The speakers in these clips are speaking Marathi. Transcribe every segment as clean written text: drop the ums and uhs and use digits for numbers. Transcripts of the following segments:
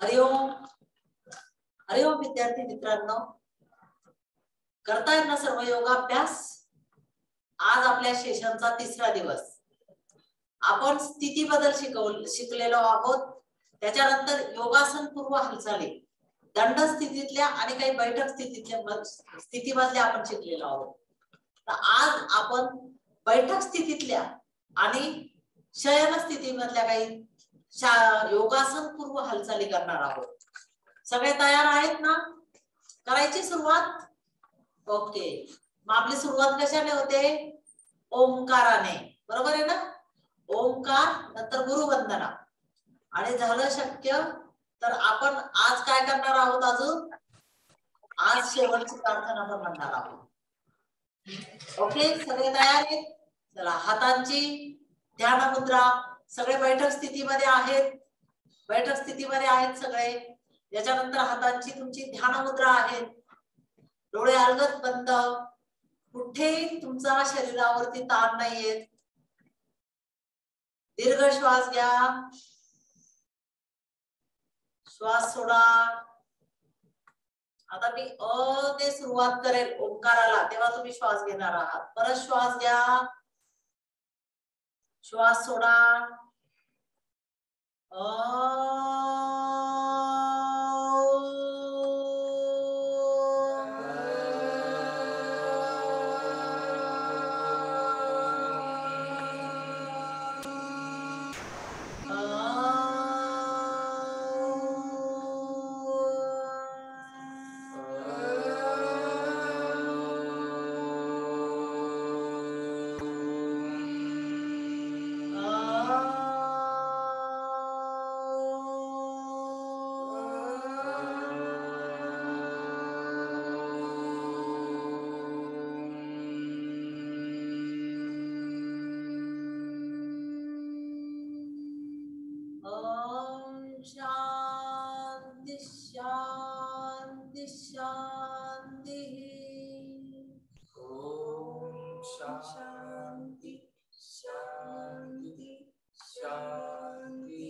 हरिओम हरिओम विद्यार्थी मित्रांनो, करताय ना सर्व योगाभ्यास। आज आपल्या सेशनचा तिसरा दिवस। आपण स्थिती बदल शिकलेलो आहोत। त्याच्यानंतर योगासन पूर्व हालचाली, दंड स्थितीतल्या आणि काही बैठक स्थितीमधल्या आपण शिकलेलो आहोत। तर आज आपण बैठक स्थितीतल्या आणि शयन स्थितीमधल्या काही योगासन पूर्व हालचाली करणार आहोत। सगळे तयार आहेत ना? करायची सुरुवात? ओके। मग आपली सुरुवात कशाने होते? ओंकाराने, बरोबर आहे ना? ओंकार नंतर गुरुवंदना, आणि झालं शक्य तर आपण आज काय करणार आहोत? अजून आज शेवटची प्रार्थना पण म्हणणार आहोत। ओके, सगळे तयार आहेत? चला, हातांची ध्यान मुद्रा सगळे बैठक स्थितीमध्ये आहेत। बैठक स्थितीमध्ये आहेत सगळे। याच्यानंतर हातांची तुमची ध्यान मुद्रा आहे। डोळे अलगद बंद, कुठेही तुमचा शरीरावरती ताण नाहीये। दीर्घ श्वास घ्या, श्वास सोडा। आता मी अ ते सुरुवात करेल ओंकाराला, तेव्हा तुम्ही श्वास घेणार आहात। परत श्वास घ्या, श्वास सोडा। शांति शांति शांति। ओम शांति शांति शांति।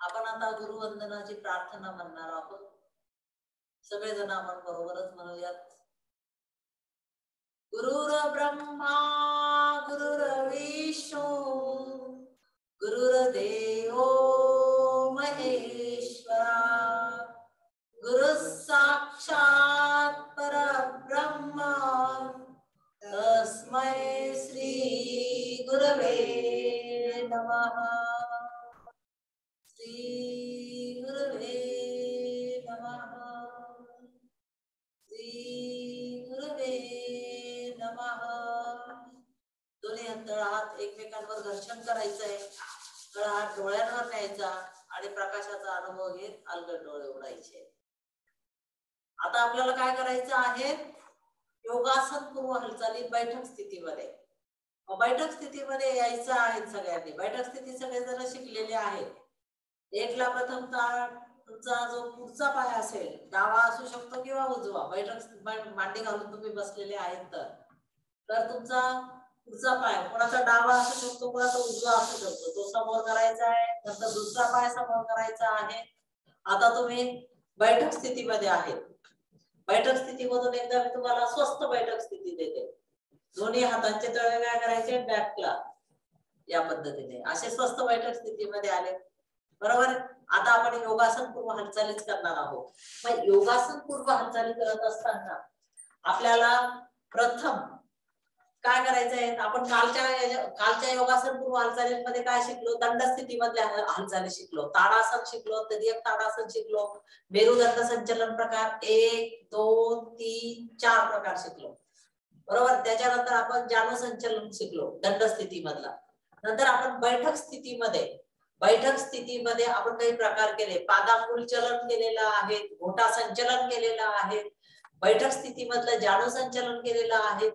आपण आता गुरुवंदनाची प्रार्थना म्हणणार आहोत। सगळेजण आपण बरोबरच म्हणूयात। गुरुर ब्रह्मा गुरुर्विष्णू गुरुर्देवो महेश्वरा, गुरु साक्षात् परब्रह्म तस्मै श्री गुरवे नमः। श्री गुरवे नमः। श्री गुरवे नमः। दोन्ही हात एकमेकांवर घर्षण करायचंय। हात डोळ्यांवर न्यायचा आणि प्रकाशाचा अनुभव घेत अलगद डोळे उघडायचे। आता आपल्याला काय करायचं आहे? योगासन पूर्व हालचाली बैठक स्थितीमध्ये। बैठक स्थितीमध्ये यायचं आहे सगळ्यांनी। बैठक स्थिती सगळेजण शिकलेले आहेत। एकला प्रथमतः तुमचा जो पुढचा पाय असेल, डावा असू शकतो किंवा उजवा, बैठक मांडी घालून तुम्ही बसलेले आहेत तर तुमचा पुढचा पाय कोणाचा डावा असू शकतो, कोणाचा उजवा असू शकतो, तो समोर करायचा आहे। नंतर दुसरा पाय समोर करायचा आहे। आता तुम्ही बैठक स्थितीमध्ये आहेत। बैठक स्थितीमधून एकदा मी तुम्हाला स्वस्थ बैठक स्थिती देते। दोन्ही हातांचे तळवे काय करायचे? बॅकला, या पद्धतीने असे स्वस्थ बैठक स्थितीमध्ये आले, बरोबर? आता आपण योगासन पूर्व हालचालीच करणार आहोत। मग योगासन पूर्व हालचाली करत असताना आपल्याला प्रथम काय करायचं आहे? आपण कालच्या योगासन पूर्व हालचालींमध्ये काय शिकलो? दंड स्थितीमधल्या हालचाली शिकलो, ताडासन शिकलो, तृतीयक ताडासन शिकलो, मेरुदंड संचलन प्रकार 1 2 3 4 प्रकार शिकलो, बरोबर? त्याच्यानंतर आपण जानु संचलन शिकलो दंड स्थितीमधला। नंतर आपण बैठक स्थितीमध्ये आपण काही प्रकार केले। पादांगुल चलन केलेलं आहे, घोटा संचलन केलेलं आहे, बैठक स्थितीमधलं जानु संचलन केलेलं आहे,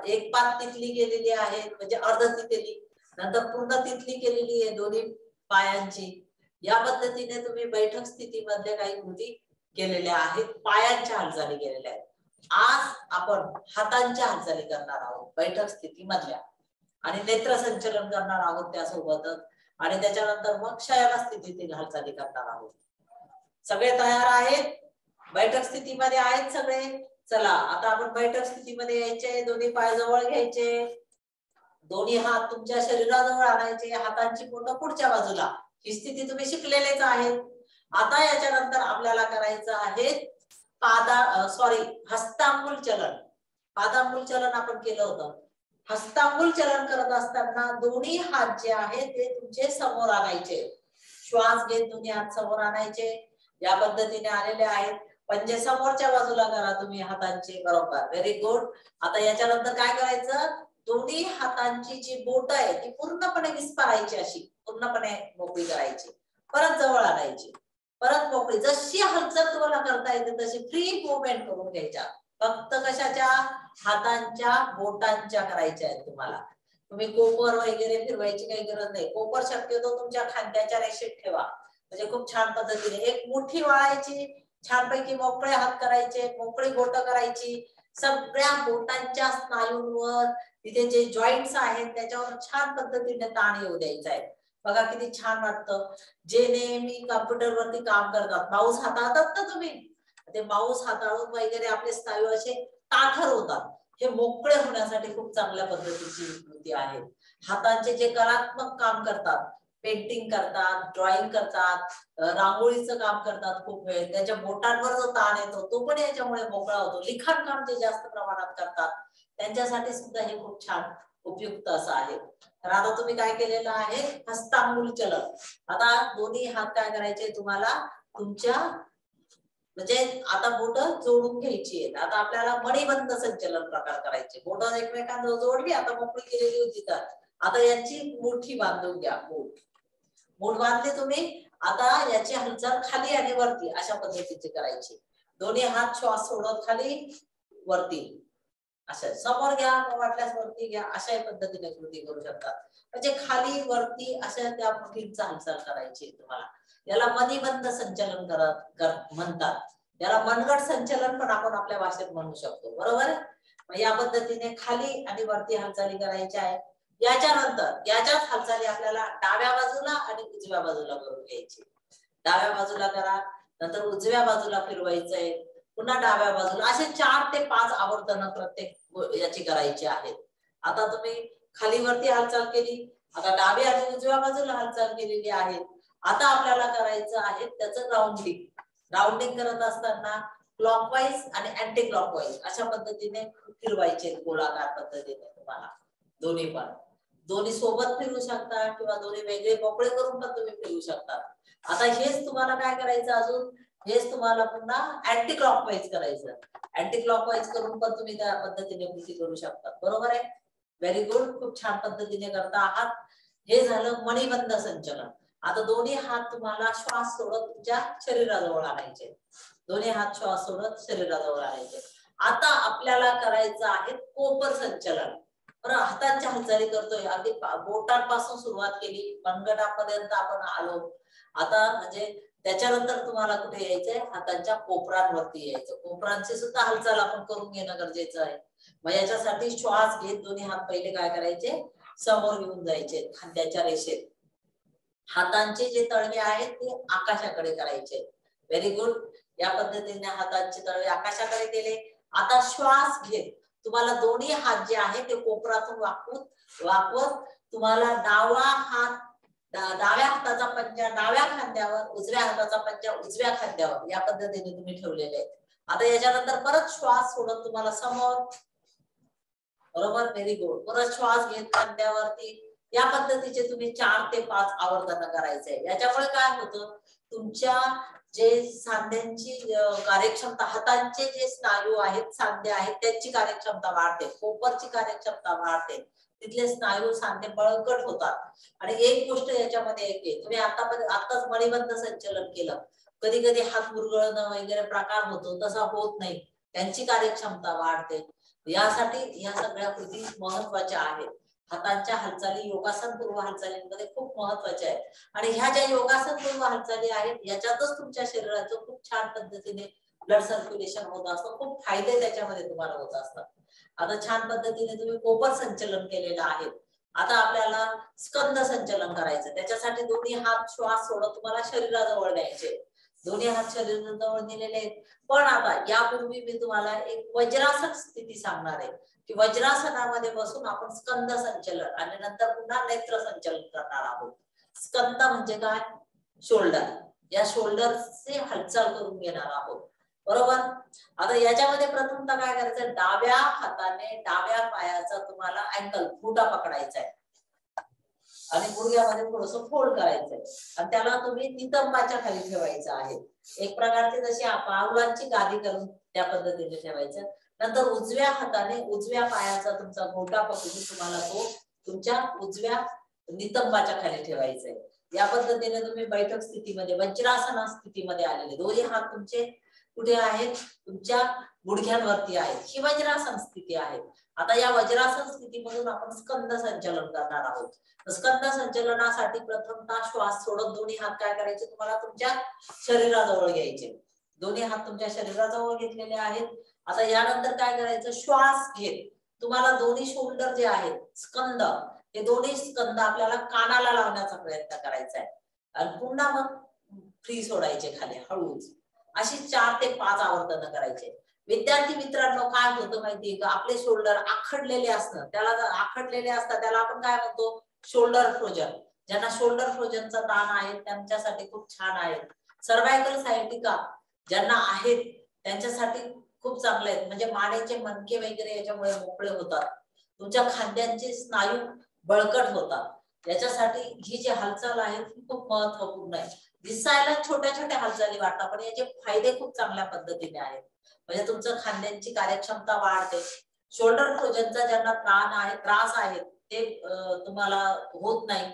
एक पाद तिथली केलेली आहे म्हणजे अर्ध तिथली, नंतर पूर्ण तिथली केलेली आहे दोन्ही पायांची। या पद्धतीने तुम्ही बैठक स्थितीमध्ये काही कृती केलेल्या आहेत, पायांच्या हालचाली केलेल्या आहेत। आज आपण हातांच्या हालचाली करणार आहोत बैठक स्थितीमधल्या, आणि नेत्र संचलन करणार आहोत त्यासोबतच। आणि त्याच्यानंतर मग शयन स्थितीतील हालचाली करणार आहोत. सगळे तयार आहेत? बैठक स्थितीमध्ये आहेत सगळे? चला आता आपण बैठक स्थितीमध्ये यायचे. दोन्ही पाय जवळ घ्यायचे, दोन्ही हात तुमच्या शरीराजवळ आणायचे, हातांची बोटं पुढच्या बाजूला. ही स्थिती तुम्ही शिकलेलेच आहेत. आता याच्यानंतर आपल्याला करायचं आहे हस्तांगुल चलन. पादांगुल चलन आपण केलं होतं. हस्तांगुल चलन करत असताना दोन्ही हात जे आहेत ते तुमचे समोर आणायचे. श्वास घेत दोन्ही हात समोर आणायचे. या पद्धतीने आलेले आहेत. पंजे समोरच्या बाजूला करा तुम्ही हातांचे. बरोबर, व्हेरी गुड. आता याच्यानंतर काय करायचं, दोन्ही हातांची जी बोट आहे ती पूर्णपणे विस्फारायची, अशी पूर्णपणे मोकळी करायची. परत जवळ आणायची, परत मोकळी. जशी हालचाल तुम्हाला करता येते तशी फ्री मुवमेंट करून घ्यायच्या. फक्त कशाच्या? हातांच्या बोटांच्या करायच्या आहेत तुम्हाला. तुम्ही कोपर वगैरे फिरवायची काही गरज नाही. कोपर शक्यतो तुमच्या खांद्याच्या रेषेत ठेवा, म्हणजे खूप छान पद्धतीने. एक मुठी वाळायची, छानपैकी मोकळे हात करायचे, मोकळी बोटं करायची. सगळ्या बोटांच्या स्नायूंवर तिथे जे जॉईंट्स आहेत त्याच्यावर छान पद्धतीने ताण येऊ द्यायचा आहे. बघा किती छान वाटतं. जे नेहमी कॉम्प्युटर वरती काम करतात, माऊस हाताळतात ना तुम्ही, ते माऊस हाताळून वगैरे आपले स्नायू असे ताठर होतात. हे मोकळे होण्यासाठी खूप चांगल्या पद्धतीची कृती आहे. हातांचे जे कलात्मक काम करतात, पेंटिंग करतात, ड्रॉइंग करतात, रांगोळीचं काम करतात खूप वेळ, त्याच्या बोटांवर जो ताण येतो तो पण याच्यामुळे मोकळा होतो. लिखाण काम जे जास्त प्रमाणात करतात त्यांच्यासाठी सुद्धा हे खूप छान उपयुक्त असं आहे. तर आता तुम्ही काय केलेलं आहे, हस्तांगुल चलन. आता दोन्ही हात काय करायचे तुम्हाला, तुमच्या म्हणजे आता बोट जोडून घ्यायची आहेत. आता आपल्याला मणिबंध संचलन प्रकार करायचे. बोट एकमेकांना जोडली, आता मोकळी केलेली होती तर आता यांची मुठी बांधून घ्या. बोट बांधली तुम्ही. आता याची हालचाल खाली आणि वरती अशा पद्धतीची करायची. दोन्ही हात श्वास सोडत खाली वरती, असं समोर घ्या, वाटल्यास वरती घ्या, अशा पद्धतीने कृती करू शकतात. म्हणजे खाली वरती अशा त्या मुठींचा हालचाल करायची तुम्हाला. याला मणिबंध संचलन म्हणतात. याला मनगट संचलन पण आपण आपल्या भाषेत म्हणू शकतो. बरोबर. या पद्धतीने खाली आणि वरती हालचाली करायच्या आहेत. याच्यानंतर याच्याच हालचाली आपल्याला डाव्या बाजूला आणि उजव्या बाजूला करून घ्यायची. डाव्या बाजूला करा, नंतर उजव्या बाजूला फिरवायचंय, पुन्हा डाव्या बाजूला. असे 4 ते 5 आवर्तन प्रत्येक याची करायची आहेत. आता तुम्ही खाली वरती हालचाल केली, आता डाव्या आणि उजव्या बाजूला हालचाल केलेली आहे. आता आपल्याला करायचं आहे त्याचं राऊंडिंग. राऊंडिंग करत असताना क्लॉकवाईज आणि अँटी क्लॉकवाईज अशा पद्धतीने फिरवायचे, गोलाकार पद्धतीने. तुम्हाला दोन्ही पण, दोन्ही सोबत फिरू शकता किंवा दोन्ही वेगळे मोकळे करून पण तुम्ही फिरू शकता. आता हेच तुम्हाला काय करायचं, अजून हेच तुम्हाला पुन्हा अँटी क्लॉकवाईज करायचं. अँटी क्लॉकवाईज करून पण तुम्ही त्या पद्धतीने कृती करू शकता. बरोबर आहे, व्हेरी गुड. खूप छान पद्धतीने करता आहात. हे झालं मणिबंध संचलन. आता दोन्ही हात तुम्हाला श्वास सोडत तुमच्या शरीराजवळ आणायचे. दोन्ही हात श्वास सोडत शरीराजवळ आणायचे. आता आपल्याला करायचं आहे कोपर संचलन. बरं, हातांच्या हालचाली करतोय. अगदी बोटांपासून सुरुवात केली, मनगटापर्यंत आपण आलो. आता म्हणजे त्याच्यानंतर तुम्हाला कुठे यायचंय, हातांच्या कोपरांवरती यायचं. कोपरांची सुद्धा हालचाल आपण करून घेणं गरजेचं आहे. मग याच्यासाठी श्वास घेत दोन्ही हात पहिले काय करायचे, समोर घेऊन जायचे खांद्याच्या रेषेत. हातांचे जे तळवे आहेत ते आकाशाकडे करायचे. Very good. या पद्धतीने हातांचे तळवे आकाशाकडे केले. आता श्वास घेत तुम्हाला दोन्ही हात जे आहेत ते कोपरातून वाकवत तुम्हाला डाव्या हाताचा पंजा डाव्या खांद्यावर, उजव्या हाताचा पंजा उजव्या खांद्यावर, या पद्धतीने तुम्ही ठेवलेले आहेत. आता याच्यानंतर परत श्वास सोडत तुम्हाला समोर. बरोबर, व्हेरी गुड. परत श्वास घेत खांद्यावरती. या पद्धतीचे तुम्ही 4 ते 5 आवर्तन करायचे. याच्यामुळे काय होतं, तुमच्या जे सांध्यांची कार्यक्षमता, हातांचे जे स्नायू आहेत, सांधे आहेत, त्यांची कार्यक्षमता वाढते, कोपरची कार्यक्षमता वाढते, तिथले स्नायू सांधे बळकट होतात. आणि एक गोष्ट याच्यामध्ये येते, तुम्ही आताच मणिबंध संचलन केलं, कधी कधी हात मुरगळणं वगैरे प्रकार होतो, तसा होत नाही, त्यांची कार्यक्षमता वाढते. यासाठी या सगळ्या कृती महत्वाच्या आहेत. हातांच्या हालचाली योगासन पूर्व हालचालींमध्ये खूप महत्वाच्या आहेत. आणि ह्या ज्या योगासन पूर्व हालचाली आहेत याच्यातच तुमच्या शरीराचं खूप छान पद्धतीने ब्लड सर्क्युलेशन होत असतं, खूप फायदे त्याच्यामध्ये तुम्हाला होत असतात. आता छान पद्धतीने तुम्ही कोपर संचलन केलेलं आहे. आता आपल्याला स्कंद संचलन करायचं. त्याच्यासाठी दोन्ही हात श्वास सोडत तुम्हाला शरीराजवळ द्यायचे. दोन्ही हात शरीराजवळ दिलेले आहेत. पण आता यापूर्वी मी तुम्हाला एक वज्रासन स्थिती सांगणार आहे की वज्रासनामध्ये बसून आपण स्कंद संचलन आणि नंतर पुन्हा नेत्र संचलन करणार आहोत. स्कंद म्हणजे काय? शोल्डर. या शोल्डरचे हालचाल करून घेणार आहोत. बरोबर. आता याच्यामध्ये प्रथमतः काय करायचं, डाव्या हाताने डाव्या पायाचा तुम्हाला अँकल फुटा पकडायचा आहे आणि गुडघ्यामध्ये थोडस फोल्ड करायचंय आणि त्याला तुम्ही नितंबाच्या खाली ठेवायचं आहे. एक प्रकारची जशी पावलांची गादी करून त्या पद्धतीने ठेवायचं. नंतर उजव्या हाताने उजव्या पायाचा तुमचा घोटा पकडून तुम्हाला तो तुमच्या उजव्या नितंबाच्या खाली ठेवायचा आहे. या पद्धतीने तुम्ही बैठक स्थितीमध्ये वज्रासन स्थितीमध्ये आलेले. दोन्ही हात तुमचे कुठे आहेत? तुमच्या गुडघ्यांवरती आहेत. ही वज्रासन स्थिती आहे. आता या वज्रासन स्थितीमधून आपण स्कंद संचलन करणार आहोत. स्कंद संचलनासाठी प्रथमतः श्वास सोडत दोन्ही हात काय करायचे, तुम्हाला तुमच्या शरीराजवळ घ्यायचे. दोन्ही हात तुमच्या शरीराजवळ घेतलेले आहेत. आता यानंतर काय करायचं, श्वास घेत तुम्हाला दोन्ही शोल्डर जे आहेत स्कंद, हे दोन्ही स्कंद आपल्याला कानाला लावण्याचा प्रयत्न करायचा आहे आणि पुन्हा मग फ्री सोडायचे खाली हळूच. अशी 4 ते 5 आवर्तन करायचे. विद्यार्थी मित्रांनो, काय होतं माहितीये का, आपले शोल्डर आखडलेले असतात, त्याला आखडलेले असतात त्याला आपण काय म्हणतो, शोल्डर फ्रोजन. ज्यांना शोल्डर फ्रोजनचा ताण आहे त्यांच्यासाठी खूप छान आहे. सर्वायकल सायटिका ज्यांना आहेत त्यांच्यासाठी खूप चांगले आहेत. म्हणजे मानेचे मणके वगैरे याच्यामुळे मोकळे होतात. तुमच्या खांद्यांचे स्नायू बळकट होतात. याच्यासाठी ही जी हालचाल आहे ती खूप महत्वपूर्ण आहे. दिसायला छोट्या छोट्या हालचाली वाटतात पण याचे फायदे खूप चांगल्या पद्धतीने आहेत. म्हणजे तुमचं खांद्यांची कार्यक्षमता वाढते. शोल्डर फ्रोजनचा ज्यांना त्रास आहे ते तुम्हाला होत नाही.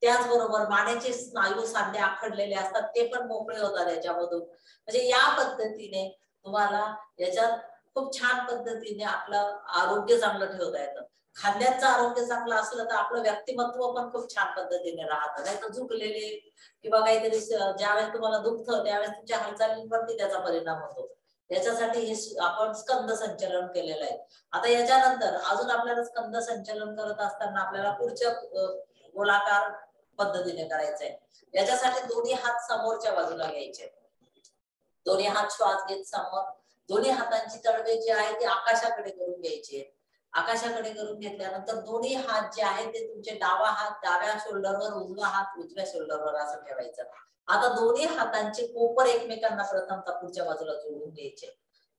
त्याचबरोबर मानेचे स्नायू सांधे आखडलेले असतात ते पण मोकळे होतात याच्यामधून. म्हणजे या पद्धतीने तुम्हाला याच्यात खूप छान पद्धतीने आपलं आरोग्य चांगलं ठेवता येतं. खांद्यांचं आरोग्य चांगलं असलं तर आपलं व्यक्तिमत्व पण खूप छान पद्धतीने राहतं. नाही तर झुकलेले किंवा काहीतरी ज्यावेळेस तुम्हाला दुखतं त्यावेळेस तुमच्या हालचालींवरती त्याचा परिणाम होतो. याच्यासाठी हे आपण स्कंद संचलन केलेलं आहे. आता याच्यानंतर अजून आपल्याला स्कंद संचलन करत असताना आपल्याला पुढच्या गोलाकार पद्धतीने करायचंय. याच्यासाठी दोन्ही हात समोरच्या बाजूला घ्यायचे. दोन्ही हात श्वास घेत समोर, दोन्ही हातांची तळवे जी आहे ती आकाशाकडे करून घ्यायची. आकाशाकडे करून घेतल्यानंतर दोन्ही हात जे आहेत ते तुमचे डावा हात डाव्या शोल्डरवर, उजवा हात उजव्या शोल्डरवर असं ठेवायचं. आता दोन्ही हातांचे कोपर एकमेकांना प्रथमतः पुढच्या बाजूला जोडून घ्यायचे.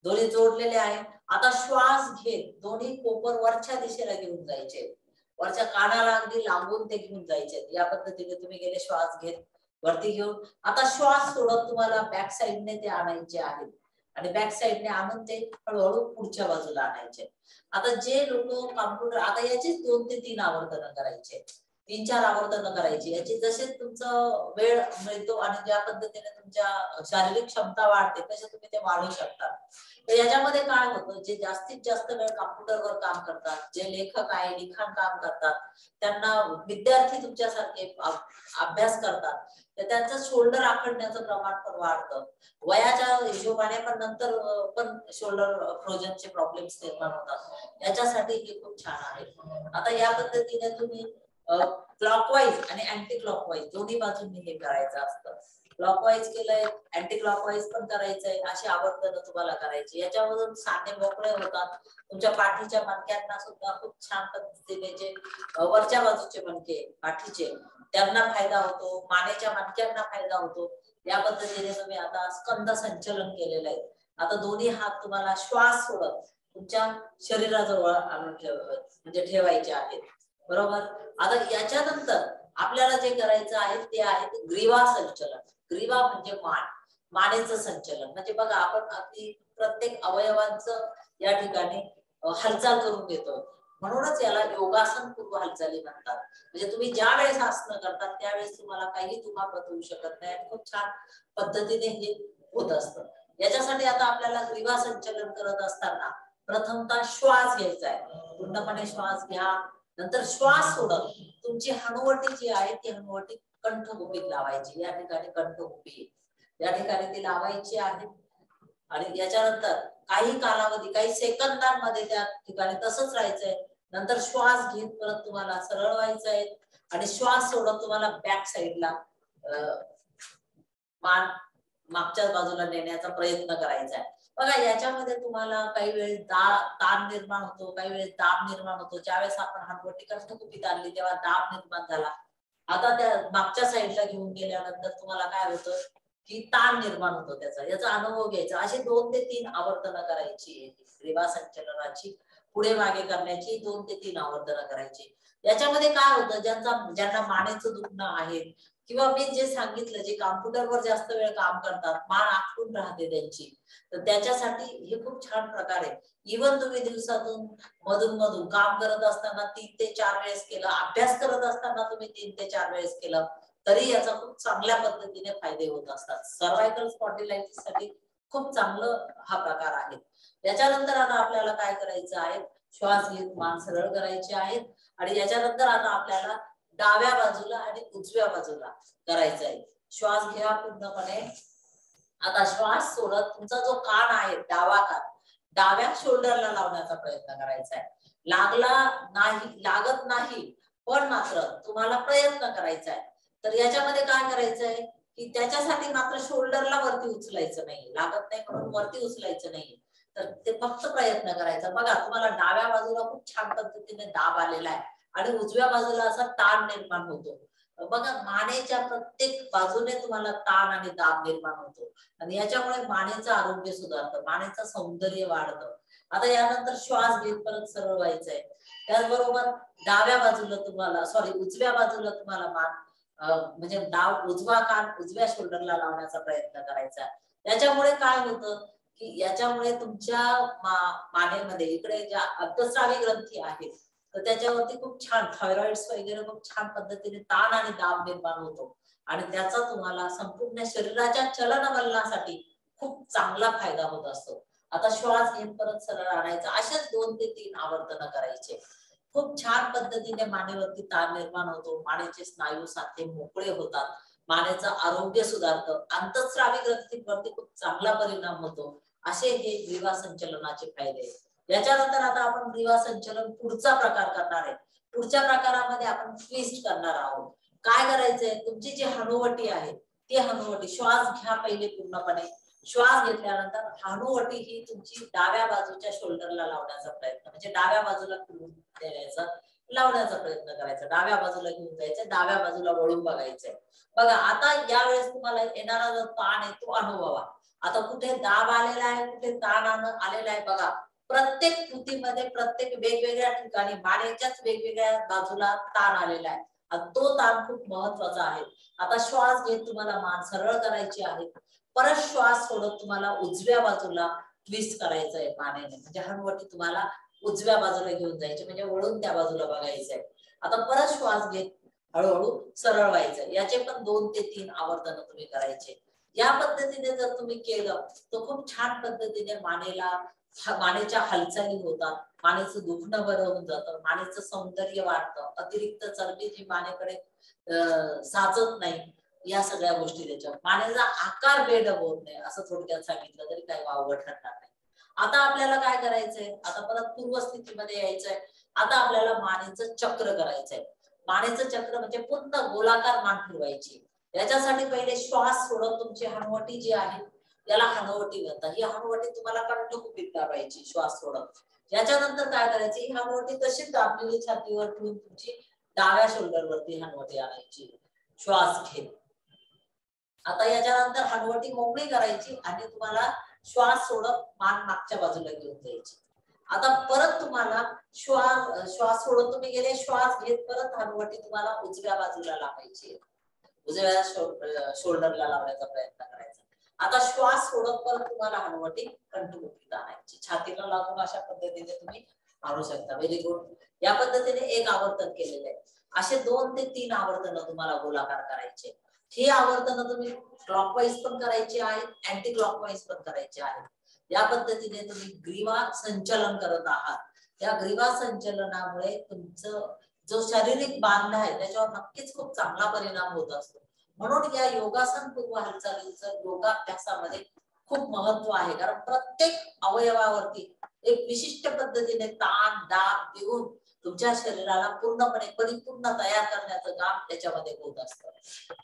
दोन्ही जोडलेले आहे. आता श्वास घेत दोन्ही कोपर वरच्या दिशेला घेऊन जायचे. वरच्या कानाला अगदी लांबून ते घेऊन जायचे. या पद्धतीने तुम्ही गेले श्वास घेत वरती घेऊन. आता श्वास सोडत तुम्हाला बॅक साइडने ते आणायचे आहेत आणि बॅक साइडने आणून ते हळूहळू पुढच्या बाजूला आणायचे. आता जे लोक कॉम्प्युटर, आता याचे 2 ते 3 आवर्तन करायचे, 3-4 आवर्तन करायची. याची जसे तुमचं वेळ मिळतो आणि ज्या पद्धतीने तुमच्या शारीरिक क्षमता वाढते तसे तुम्ही ते वाढवू शकता. तर याच्यामध्ये काय होतं, जे जास्तीत जास्त वेळ कॉम्प्युटरवर काम करतात, जे लेखक आहे लिखाण काम करतात, त्यांना विद्यार्थी तुमच्यासारखे अभ्यास करतात तर त्यांचं शोल्डर आखडण्याचं प्रमाण पण वाढतं. वयाच्या हिशोबाने पण नंतर पण शोल्डर फ्रोजनचे प्रॉब्लेम्स निर्माण होतात. याच्यासाठी हे खूप छान आहे. आता या पद्धतीने तुम्ही क्लॉकवाईज आणि अँटी क्लॉकवाईज दोन्ही बाजूंनी हे करायचं असतं. क्लॉकवाईज केलंय, अँटी क्लॉकवाईज पण करायचंय. अशी आवर्तन तुम्हाला करायची. याच्यामधून सांधे मोकळे होतात. तुमच्या पाठीच्या मणक्यांना सुद्धा खूप छान पद्धतीने जे वरच्या बाजूचे मणके पाठीचे त्यांना फायदा होतो, मानेच्या मणक्यांना फायदा होतो. या पद्धतीने तुम्ही आता स्कंद संचलन केलेलं आहे. आता दोन्ही हात तुम्हाला श्वास सोडत तुमच्या शरीराजवळ आणून म्हणजे ठेवायचे आहेत. बरोबर. आता याच्यानंतर आपल्याला जे करायचं आहे ते आहे ग्रीवा संचलन. ग्रीवा म्हणजे मान, मानेचं संचलन. म्हणजे बघा आपण अगदी प्रत्येक अवयवांचं या ठिकाणी हालचाल करून घेतो. म्हणूनच याला योगासन पूर्व हालचाली म्हणतात. म्हणजे तुम्ही ज्या वेळेस आसन करतात त्यावेळेस तुम्हाला काही दुखापत होऊ शकत नाही. खूप छान पद्धतीने हे होत असतं. याच्यासाठी आता आपल्याला ग्रीवा संचलन करत असताना प्रथमतः श्वास घ्यायचा आहे. पूर्णपणे श्वास घ्या. नंतर श्वास सोडत तुमची हनुवटी जी आहे ती हनुवटी कंठगोपीत लावायची. या ठिकाणी कंठगोपी या ठिकाणी ती लावायची आहे आणि याच्यानंतर काही कालावधी काही सेकंदांमध्ये त्या ठिकाणी तसंच राहायचंय. नंतर श्वास घेत परत तुम्हाला सरळ व्हायचं आहे आणि श्वास सोडत तुम्हाला बॅक साईडला मान मागच्या बाजूला नेण्याचा प्रयत्न करायचा आहे. बघा याच्यामध्ये तुम्हाला काही वेळेस ताण निर्माण होतो, काही वेळेस दाब निर्माण होतो. ज्यावेळेस आपण हनुवटी कष्टकुपीत आणली तेव्हा दाब निर्माण झाला. आता त्या मागच्या साईडला घेऊन गेल्यानंतर तुम्हाला काय होतं की ताण निर्माण होतो, याचा अनुभव घ्यायचा. अशी 2 ते 3 आवर्तनं करायची ग्रीवा संचलनाची, पुढे मागे करण्याची 2 ते 3 आवर्तनं करायची. याच्यामध्ये काय होतं, ज्यांना मानेचं दुखणं आहे किंवा मी जे सांगितलं, जे कॉम्प्युटरवर जास्त वेळ काम करतात, मान आखून राहते त्यांची, तर त्याच्यासाठी हे खूप छान प्रकार आहे. इव्हन तुम्ही दिवसातून मधून काम करत असताना 3 ते 4 वेळेस केलं, अभ्यास करत असताना तुम्ही 3 ते 4 वेळेस केलं, तरी याचा खूप चांगल्या पद्धतीने फायदे होत असतात. सर्वायकल स्पॉन्डिलायटिस साठी खूप चांगलं हा प्रकार आहे. याच्यानंतर आता आपल्याला काय करायचं आहे, श्वास घेत मान सरळ करायचे आहेत आणि याच्यानंतर आता आपल्याला डाव्या बाजूला आणि उजव्या बाजूला करायचं आहे. श्वास घ्या पूर्णपणे. आता श्वास सोडत तुमचा जो कान आहे, डावा कान डाव्या शोल्डरला लावण्याचा प्रयत्न करायचा आहे. लागत नाही, पण मात्र तुम्हाला प्रयत्न करायचा आहे. तर याच्यामध्ये काय करायचं आहे की त्याच्यासाठी मात्र शोल्डरला वरती उचलायचं नाही, लागत नाही म्हणून वरती उचलायचं नाही, तर ते फक्त प्रयत्न करायचा. बघा तुम्हाला डाव्या बाजूला खूप छान पद्धतीने दाब आलेला आहे आणि उजव्या बाजूला असा ताण निर्माण होतो. बघा मानेच्या प्रत्येक बाजूने तुम्हाला ताण आणि दाब निर्माण होतो आणि याच्यामुळे मानेचं आरोग्य सुधारतं, मानेचं सौंदर्य वाढतं. आता यानंतर श्वास घेत परत सरळ व्हायचंय. त्याचबरोबर डाव्या बाजूला तुम्हाला उजव्या बाजूला तुम्हाला मान म्हणजे उजवा कान उजव्या शोल्डरला लावण्याचा प्रयत्न करायचा. याच्यामुळे काय होतं की याच्यामुळे तुमच्या मानेमध्ये इकडे ज्या अंतस्रावी ग्रंथी आहेत तर त्याच्यावरती खूप छान थायरॉइड्स वगैरे खूप छान पद्धतीने ताण आणि दाब निर्माण होतो आणि त्याचा तुम्हाला संपूर्ण शरीराच्या चलनवलनासाठी खूप चांगला फायदा होत असतो. आता श्वास घेऊन परत सरळ आणायचा. अशाच 2 ते 3 आवर्तनं करायचे. खूप छान पद्धतीने मानेवरती ताण निर्माण होतो, मानेचे स्नायू साथे मोकळे होतात, मानेचं आरोग्य सुधारतं, अंतस्रावी ग्रंथींवरती खूप चांगला परिणाम होतो. असे हे ग्रीवा संचलनाचे फायदे आहेत. याच्यानंतर आता आपण ग्रीवा संचलन पुढचा प्रकार करणार आहे. पुढच्या प्रकारामध्ये आपण ट्विस्ट करणार आहोत. काय करायचंय, तुमची जी हनुवटी आहे ती हनुवटी श्वास घ्या पहिले पूर्णपणे. श्वास घेतल्यानंतर हनुवटी ही तुमची डाव्या बाजूच्या शोल्डरला लावण्याचा प्रयत्न, म्हणजे डाव्या बाजूला फिरून द्यायचा, लावण्याचा प्रयत्न करायचा. डाव्या बाजूला घेऊन जायचं, डाव्या बाजूला वळून बघायचंय. बघा आता यावेळेस तुम्हाला येणारा जो ताण आहे तो अनुभवा. आता कुठे दाब आलेला आहे, कुठे ताण आलेला आहे. बघा प्रत्येक कृतीमध्ये प्रत्येक वेगवेगळ्या ठिकाणी मानेच्याच वेगवेगळ्या बाजूला ताण आलेला आहे आणि तो ताण खूप महत्वाचा आहे. आता श्वास घेत तुम्हाला मान सरळ करायची आहे. परत श्वास सोडत तुम्हाला उजव्या बाजूला ट्विस्ट करायचं आहे मानेने, म्हणजे हनुवटी तुम्हाला उजव्या बाजूला घेऊन जायची, म्हणजे वळून त्या बाजूला बघायचंय. आता परत श्वास घेत हळूहळू सरळ व्हायचं. याचे पण 2 ते 3 आवर्तन तुम्ही करायचे. या पद्धतीने जर तुम्ही केलं तर खूप छान पद्धतीने मानेच्या हालचाली होतात, मानेचं दुखणं बरं होऊन जातं, मानेचं सौंदर्य वाढतं, अतिरिक्त चरबी जी मानेकडे साचत नाही, या सगळ्या गोष्टी त्याच्या मानेचा आकार बेढब होत नाही, असं थोडक्यात सांगितलं तरी काही वावगं ठरणार नाही. आता आपल्याला काय करायचंय, आता परत पूर्वस्थितीमध्ये यायचंय. आता आपल्याला मानेचं चक्र करायचंय. मानेचं चक्र म्हणजे पूर्ण गोलाकार मान फिरवायची. याच्यासाठी पहिले श्वास सोडून तुमची हनुवटी जी आहे याला हनुवटी म्हणतात. ही हनुवटी तुम्हाला कंठकुपीत दाबायची श्वास सोडत. याच्यानंतर काय करायची, ही हनुवटी तशीच दाबलेली छातीवर ठेवून तुमची डाव्या शोल्डरवरती हनुवटी आणायची श्वास घेत. आता याच्यानंतर हनुवटी मोकळी करायची आणि तुम्हाला श्वास सोडत मान मागच्या बाजूला घेऊन जायची. आता परत तुम्हाला श्वास सोडून तुम्ही गेले, श्वास घेत परत हनुवटी तुम्हाला उजव्या बाजूला लावायची, उजव्या शोल्डरला लावण्याचा प्रयत्न करायचा. आता श्वास सोडत परत तुम्हाला हनुवटी कंठकुपीत आणायची, छातीला लागून अशा पद्धतीने तुम्ही आणू शकता. Very good. या पद्धतीने एक आवर्तन केलेले आहे. असे 2 ते 3 आवर्तन तुम्हाला गोलाकार करायचे. हे आवर्तन तुम्ही क्लॉकवाईज पण करायचे आहेत, अँटी क्लॉकवाईज पण करायचे आहेत. या पद्धतीने तुम्ही ग्रीवा संचलन करत आहात. या ग्रीवा संचलनामुळे तुमचं जो शारीरिक बांध आहे त्याच्यावर नक्कीच खूप चांगला परिणाम होत असतो. म्हणून या योगासन पूर्व हालचालीचं योगाभ्यासामध्ये खूप महत्व आहे, कारण प्रत्येक अवयवावरती एक विशिष्ट पद्धतीने ताण दाब देऊन तुमच्या शरीराला पूर्णपणे परिपूर्ण तयार करण्याचं काम त्याच्यामध्ये होत असतं.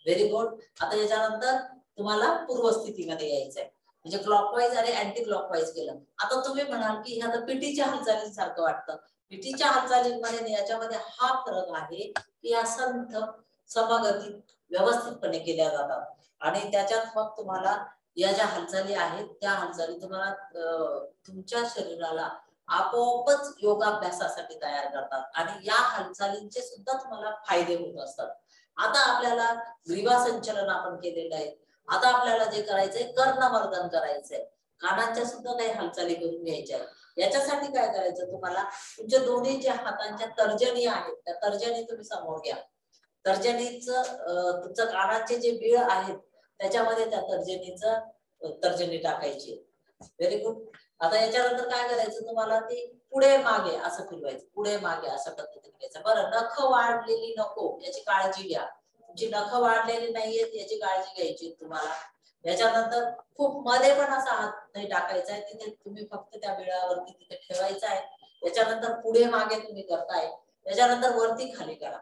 Very good. आता याच्यानंतर तुम्हाला पूर्वस्थितीमध्ये यायचंय, म्हणजे क्लॉकवाईज आणि अँटी क्लॉकवाईज केलं. आता तुम्ही म्हणाल की ह्या तर पीटीच्या हालचालींसारखं वाटतं. पीटीच्या हालचालींमध्ये याच्यामध्ये हा फरक आहे की या संथ समगती व्यवस्थितपणे केल्या जातात आणि त्याच्यात मग तुम्हाला या ज्या हालचाली आहेत त्या हालचाली तुम्हाला तुमच्या शरीराला आपोआपच योगाभ्यासासाठी तयार करतात आणि या हालचालींचे सुद्धा तुम्हाला फायदे होत असतात. आता आपल्याला ग्रीवा संचलन आपण केलेलं आहे. आता आपल्याला जे करायचंय कर्णमर्दन करायचंय, कानांच्या सुद्धा काही हालचाली करून घ्यायच्या आहेत. याच्यासाठी काय करायचं, तुम्हाला तुमच्या दोन्ही ज्या हातांच्या तर्जनी आहेत त्या तर्जनी तुम्ही समोर घ्या. तर्जनीचं तुमचं कानाचे जे बीळ आहेत त्याच्यामध्ये त्या तर्जनी टाकायची. Very good. आता याच्यानंतर काय करायचं, तुम्हाला ती पुढे मागे असं फिरवायचं, पुढे मागे अशा पद्धतीने घ्यायचं. बरं, नख वाढलेली नको याची काळजी घ्या. तुमची नख वाढलेली नाहीयेत याची काळजी घ्यायची तुम्हाला. याच्यानंतर खूप मध्ये पण असा हात नाही टाकायचा आहे, तिथे तुम्ही फक्त त्या बिळावरती तिथे ठेवायचा आहे. याच्यानंतर पुढे मागे तुम्ही करताय, त्याच्यानंतर वरती खाली करा.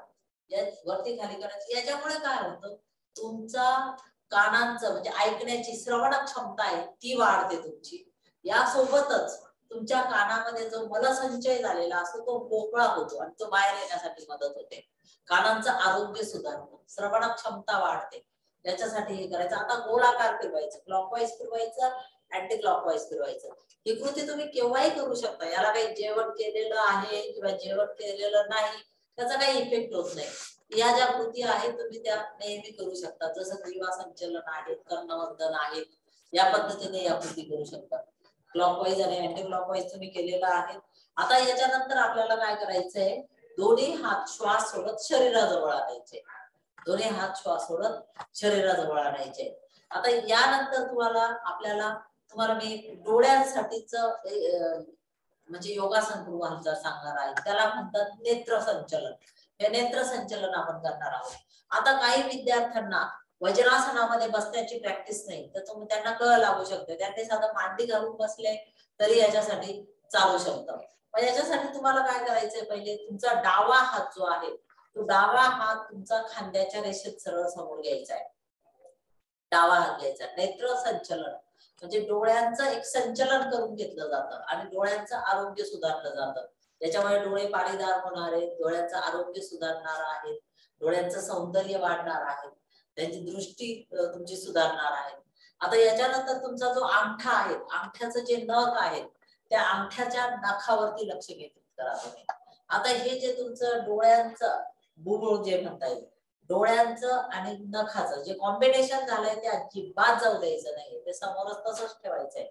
वरती खाली करायचं. याच्यामुळे काय होतं, तुमचा कानांचं म्हणजे ऐकण्याची श्रवण क्षमता आहे ती वाढते तुमची. यासोबतच तुमच्या कानामध्ये जो मलसंचय झालेला असतो तो मोकळा होतो आणि तो बाहेर येण्यासाठी मदत होते. कानांचं आरोग्य सुधारतं, श्रवण क्षमता वाढते. याच्यासाठी हे करायचं. आता गोलाकार फिरवायचं, क्लॉकवाईज फिरवायचं, अँटी क्लॉकवाईज फिरवायचं. ही कृती तुम्ही केव्हाही करू शकता. याला काही जेवण केलेलं आहे किंवा जेवण केलेलं नाही त्याचा काही इफेक्ट होत नाही. या ज्या कृती आहेत तुम्ही त्या नेहमी करू शकता. जसं ग्रीवा संचलन आहेत, कर्णवर्धन आहेत, या पद्धतीने या कृती करू शकता. क्लॉकवाईज आणि अँटी क्लॉकवाईज तुम्ही केलेला आहे. आता याच्यानंतर आपल्याला काय करायचंय, दोन्ही हात श्वास सोडत शरीराजवळ आणायचे. दोन्ही हात श्वास सोडत शरीराजवळ आणायचे. आता यानंतर तुम्हाला मी डोळ्यांसाठीच म्हणजे योगासन करू हालचाल सांगणार आहे. त्याला म्हणतात नेत्र संचलन. हे नेत्र संचलन आपण करणार आहोत. आता काही विद्यार्थ्यांना वज्रासनामध्ये बसण्याची प्रॅक्टिस नाही तर त्यांना कळ लागू शकते. त्यांनी साधं मांडी घालून बसले तरी याच्यासाठी चालू शकतं. पण याच्यासाठी तुम्हाला काय करायचंय, पहिले तुमचा डावा हात जो आहे तो डावा हात तुमचा खांद्याच्या रेषेत सरळ समोर घ्यायचा आहे. डावा हात घ्यायचा. नेत्र संचलन म्हणजे डोळ्यांचं एक संचलन करून घेतलं जातं आणि डोळ्यांचं आरोग्य सुधारलं जातं. त्याच्यामुळे डोळे पाणीदार होणार आहेत, डोळ्यांचं आरोग्य सुधारणार आहे, डोळ्यांचं सौंदर्य वाढणार आहे, त्यांची दृष्टी तुमची सुधारणार आहे. आता याच्यानंतर तुमचा जो अंगठा आहे, अंगठ्याचं जे नख आहे त्या अंगठ्याच्या नखावरती लक्ष केंद्रित करा तुम्ही. आता हे जे तुमचं डोळ्यांचं बुबुळ जे म्हणता येईल, डोळ्यांचं आणि नखाचं जे कॉम्बिनेशन झालंय ते अजिबात जाऊ द्यायचं नाही, ते समोरच तसंच ठेवायचंय.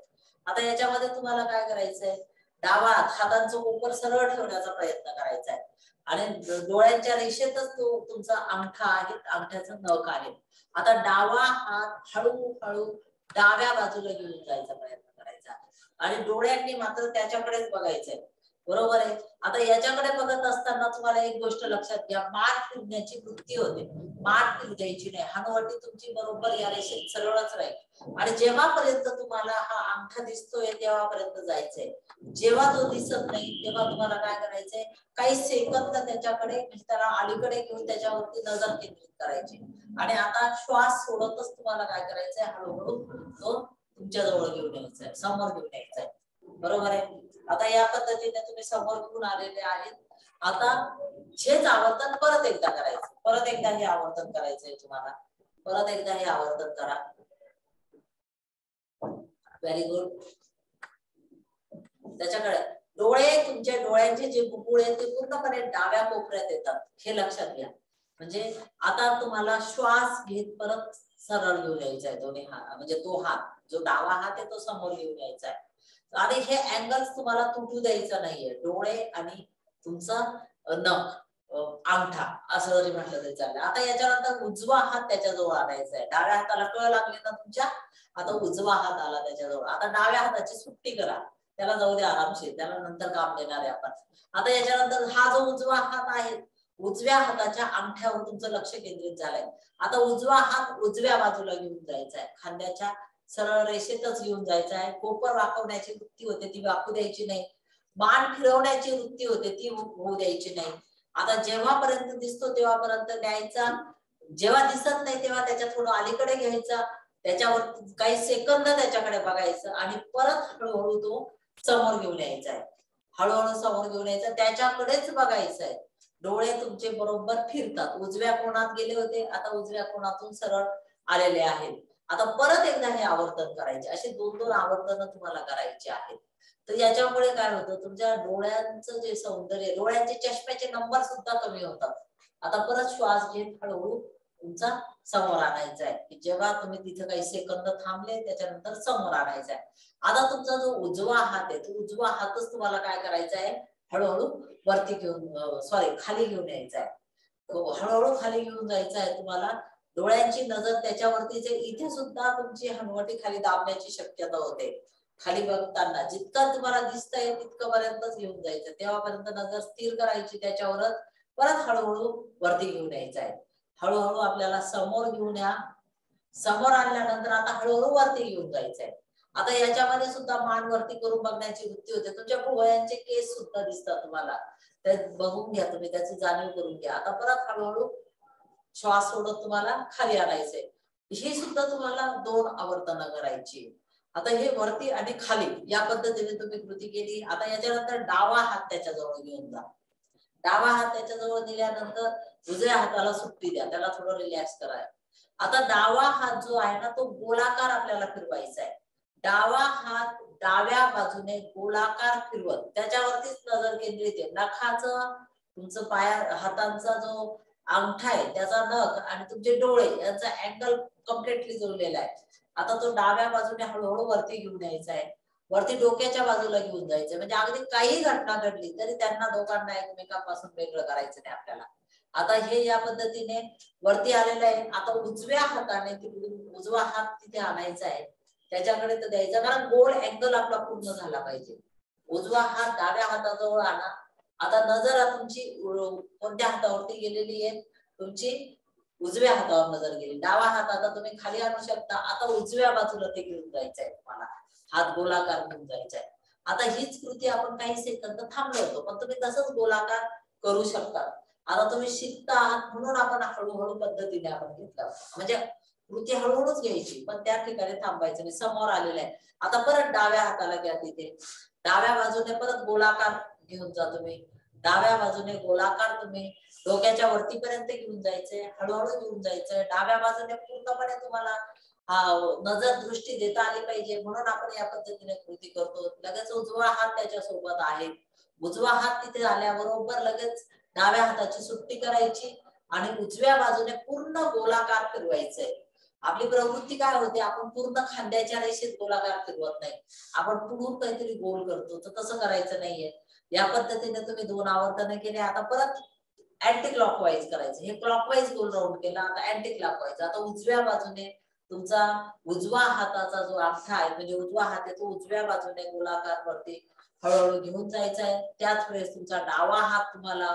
आता याच्यामध्ये तुम्हाला काय करायचंय, डावा हातांचं कोपर सरळ ठेवण्याचा प्रयत्न करायचा आहे आणि डोळ्यांच्या रेषेतच तो तुमचा अंगठा आहे, अंगठ्याचं नख आहे. आता डावा हात हळूहळू डाव्या बाजूला घेऊन जायचा प्रयत्न करायचा आणि डोळ्यांनी मात्र त्याच्याकडेच बघायचंय. बरोबर आहे. आता याच्याकडे बघत असताना तुम्हाला एक गोष्ट लक्षात घ्या, मान फिरण्याची वृत्ती होते. मान फिरू द्यायची नाही. हनुवटी तुमची बरोबर या रेषेत सरळच राहील आणि जेव्हापर्यंत तुम्हाला हा अंगठा दिसतोय तेव्हापर्यंत जायचंय. जेव्हा तो दिसत नाही तेव्हा तुम्हाला काय करायचंय, काही सेकंद त्याच्याकडे म्हणजे त्याला अलीकडे घेऊन त्याच्यावरती नजर केंद्रित करायची आणि आता श्वास सोडतच तुम्हाला काय करायचंय, हळूहळू तो तुमच्या जवळ घेऊन यायचाय, समोर घेऊन यायचाय. बरोबर आहे. आता या पद्धतीने तुम्ही समोर घेऊन आलेले आहेत. आता हेच आवर्तन परत एकदा करायचं. परत एकदा हे आवर्तन करायचंय तुम्हाला. परत एकदा हे आवर्तन करा. Very good. त्याच्याकडे डोळे, तुमच्या डोळ्यांचे जे बुबुळ आहेत ते पूर्णपणे डाव्या कोपऱ्यात येतात, हे लक्षात घ्या. म्हणजे आता तुम्हाला श्वास घेत परत सरळ घेऊन यायचा आहे दोन्ही हात, म्हणजे तो हात जो डावा हात आहे तो समोर घेऊन यायचा आहे आणि हे अँगल्स तुम्हाला तुटू द्यायचं नाहीये. डोळे आणि तुमचा नख, अंगठा असं जरी म्हटलं तरी चालेल. आता याच्यानंतर उजवा हात त्याच्याजवळ आणायचा आहे. डाव्या हाताला कळ लागली ना तुमच्या, आता उजवा हात आला त्याच्याजवळ. आता डाव्या हाताची सुट्टी करा, त्याला जाऊ द्या आरामशीर, त्याला नंतर काम देणार आहे आपण. आता याच्यानंतर हा जो उजवा हात आहे, उजव्या हाताच्या अंगठ्यावर तुमचं लक्ष केंद्रित झालंय. आता उजवा हात उजव्या बाजूला घेऊन जायचा आहे, खांद्याच्या सरळ रेषेतच घेऊन जायचा आहे. कोपर वाकवण्याची वृत्ती होते ती वाकू द्यायची नाही. मान फिरवण्याची वृत्ती होते ती होऊ द्यायची नाही. आता जेव्हापर्यंत दिसतो तेव्हापर्यंत न्यायचा, जेव्हा दिसत नाही तेव्हा त्याच्या थोडं अलीकडे घ्यायचा, त्याच्यावर काही सेकंद त्याच्याकडे बघायचं आणि परत हळूहळू तो समोर घेऊन यायचा आहे. हळूहळू समोर घेऊन यायचा, त्याच्याकडेच बघायचं आहे. डोळे तुमचे बरोबर फिरतात. उजव्या कोणात गेले होते, आता उजव्या कोणातून सरळ आलेले आहेत. आता परत एकदा हे आवर्तन करायचे. असे 2-2 आवर्तन तुम्हाला करायचे आहेत. तर याच्यामुळे काय होतं, तुमच्या डोळ्यांचं जे सौंदर्य, डोळ्यांचे चष्म्याचे नंबर सुद्धा कमी होतात. आता परत श्वास घेत हळूहळू तुमचा समोर आणायचा आहे, की जेव्हा तुम्ही तिथे काही सेकंद थांबले त्याच्यानंतर समोर आणायचा आहे. आता तुमचा जो उजवा हात आहे, तो उजवा हातच तुम्हाला काय करायचा आहे, हळूहळू वरती घेऊन खाली घेऊन यायचा आहे. हळूहळू खाली घेऊन जायचं आहे तुम्हाला. डोळ्यांची नजर त्याच्यावरतीच आहे. इथे सुद्धा तुमची हनवटी खाली दाबण्याची शक्यता होते. खाली बघताना जितकं तुम्हाला दिसतंय तितकं पर्यंतच घेऊन जायचं, तेव्हापर्यंत नजर स्थिर करायची त्याच्यावरच. परत हळूहळू वरती घेऊन यायचं आहे. हळूहळू आपल्याला समोर घेऊन या. समोर आणल्यानंतर आता हळूहळू वरती घेऊन जायचंय. आता याच्यामध्ये सुद्धा मान वरती करून बघण्याची वृत्ती होते. तुमच्या भुवयांचे केस सुद्धा दिसतात तुम्हाला, ते बघून घ्या तुम्ही, त्याची जाणीव करून घ्या. आता परत हळूहळू श्वास सोडत तुम्हाला खाली आणायचंय. ही सुद्धा तुम्हाला 2 आवर्तनं करायची. आता हे वरती आणि खाली या पद्धतीने तुम्ही कृती केली. आता याच्यानंतर डावा हात त्याच्याजवळ घेऊन जा. डावा हात त्याच्याजवळ दिल्यानंतर उजव्या हाताला सुट्टी द्या, त्याला थोडं रिलॅक्स करा. आता डावा हात जो आहे ना, तो गोलाकार आपल्याला फिरवायचा आहे. डावा हात डाव्या बाजूने गोलाकार फिरवत त्याच्यावरतीच नजर केंद्रित आहे. नखाचं तुमचं हातांचा जो अंगठा आहे त्याचा नख आणि तुमचे डोळे यांचा अँगल कम्प्लिटली जुळलेला आहे. आता तो डाव्या बाजूने हळूहळू वरती घेऊन यायचा आहे. वरती डोक्याच्या बाजूला घेऊन जायचं, म्हणजे अगदी काही घटना घडली तरी त्यांना दोघांना एकमेकांपासून वेगळं करायचं नाही आपल्याला. आता हे या पद्धतीने वरती आलेलं आहे. आता उजव्या हाताने उजवा हात तिथे आणायचा आहे, त्याच्याकडे तर द्यायचा, कारण गोल अँगल आपला पूर्ण झाला पाहिजे. उजवा हात डाव्या हाताजवळ आणा. आता नजर तुमची कोणत्या हातावरती गेलेली आहे, तुमची उजव्या हातावर नजर गेली. डावा हात आता तुम्ही खाली आणू शकता. आता उजव्या बाजूला ते घेऊन जायचंय तुम्हाला, हात गोलाकार घेऊन जायचा आहे. आता हीच कृती आपण काही सेकंद थांबलो होतो, पण तुम्ही तसंच गोलाकार करू शकता. आता तुम्ही शिकता आहात म्हणून आपण हळूहळू पद्धतीने आपण घेतला, म्हणजे कृती हळूहळूच घ्यायची, पण त्या ठिकाणी थांबायचं नाही. समोर आलेलं आहे. आता परत डाव्या हाताला घ्या, तिथे डाव्या बाजूने परत गोलाकार घेऊन जा तुम्ही. डाव्या बाजूने गोलाकार तुम्ही डोक्याच्या वरतीपर्यंत घेऊन जायचंय, हळूहळू घेऊन जायचंय. डाव्या बाजूने पूर्णपणे तुम्हाला नजर दृष्टी देता आली पाहिजे, म्हणून आपण या पद्धतीने कृती करतो. लगेच उजवा हात त्याच्या सोबत आहे. उजवा हात तिथे आल्याबरोबर लगेच डाव्या हाताची सुट्टी करायची आणि उजव्या बाजूने पूर्ण गोलाकार फिरवायचंय. आपली प्रवृत्ती काय होते, आपण पूर्ण खांद्याच्या रेषेत गोलाकार फिरवत नाही, आपण पुढून काहीतरी गोल करतो. तर तसं करायचं नाहीये. या पद्धतीने तुम्ही 2 आवर्तन केले. आता परत अँटी क्लॉकवाईज करायचं. हे क्लॉकवाईज गोल राऊंड केला, आता अँटी क्लॉकवाईज. आता उजव्या बाजूने तुमचा उजवा हाताचा जो अंगठा आहे, म्हणजे उजवा हात आहे, तो उजव्या बाजूने गोलाकार वरती हळूहळू घेऊन जायचा आहे. त्याच वेळेस तुमचा डावा हात तुम्हाला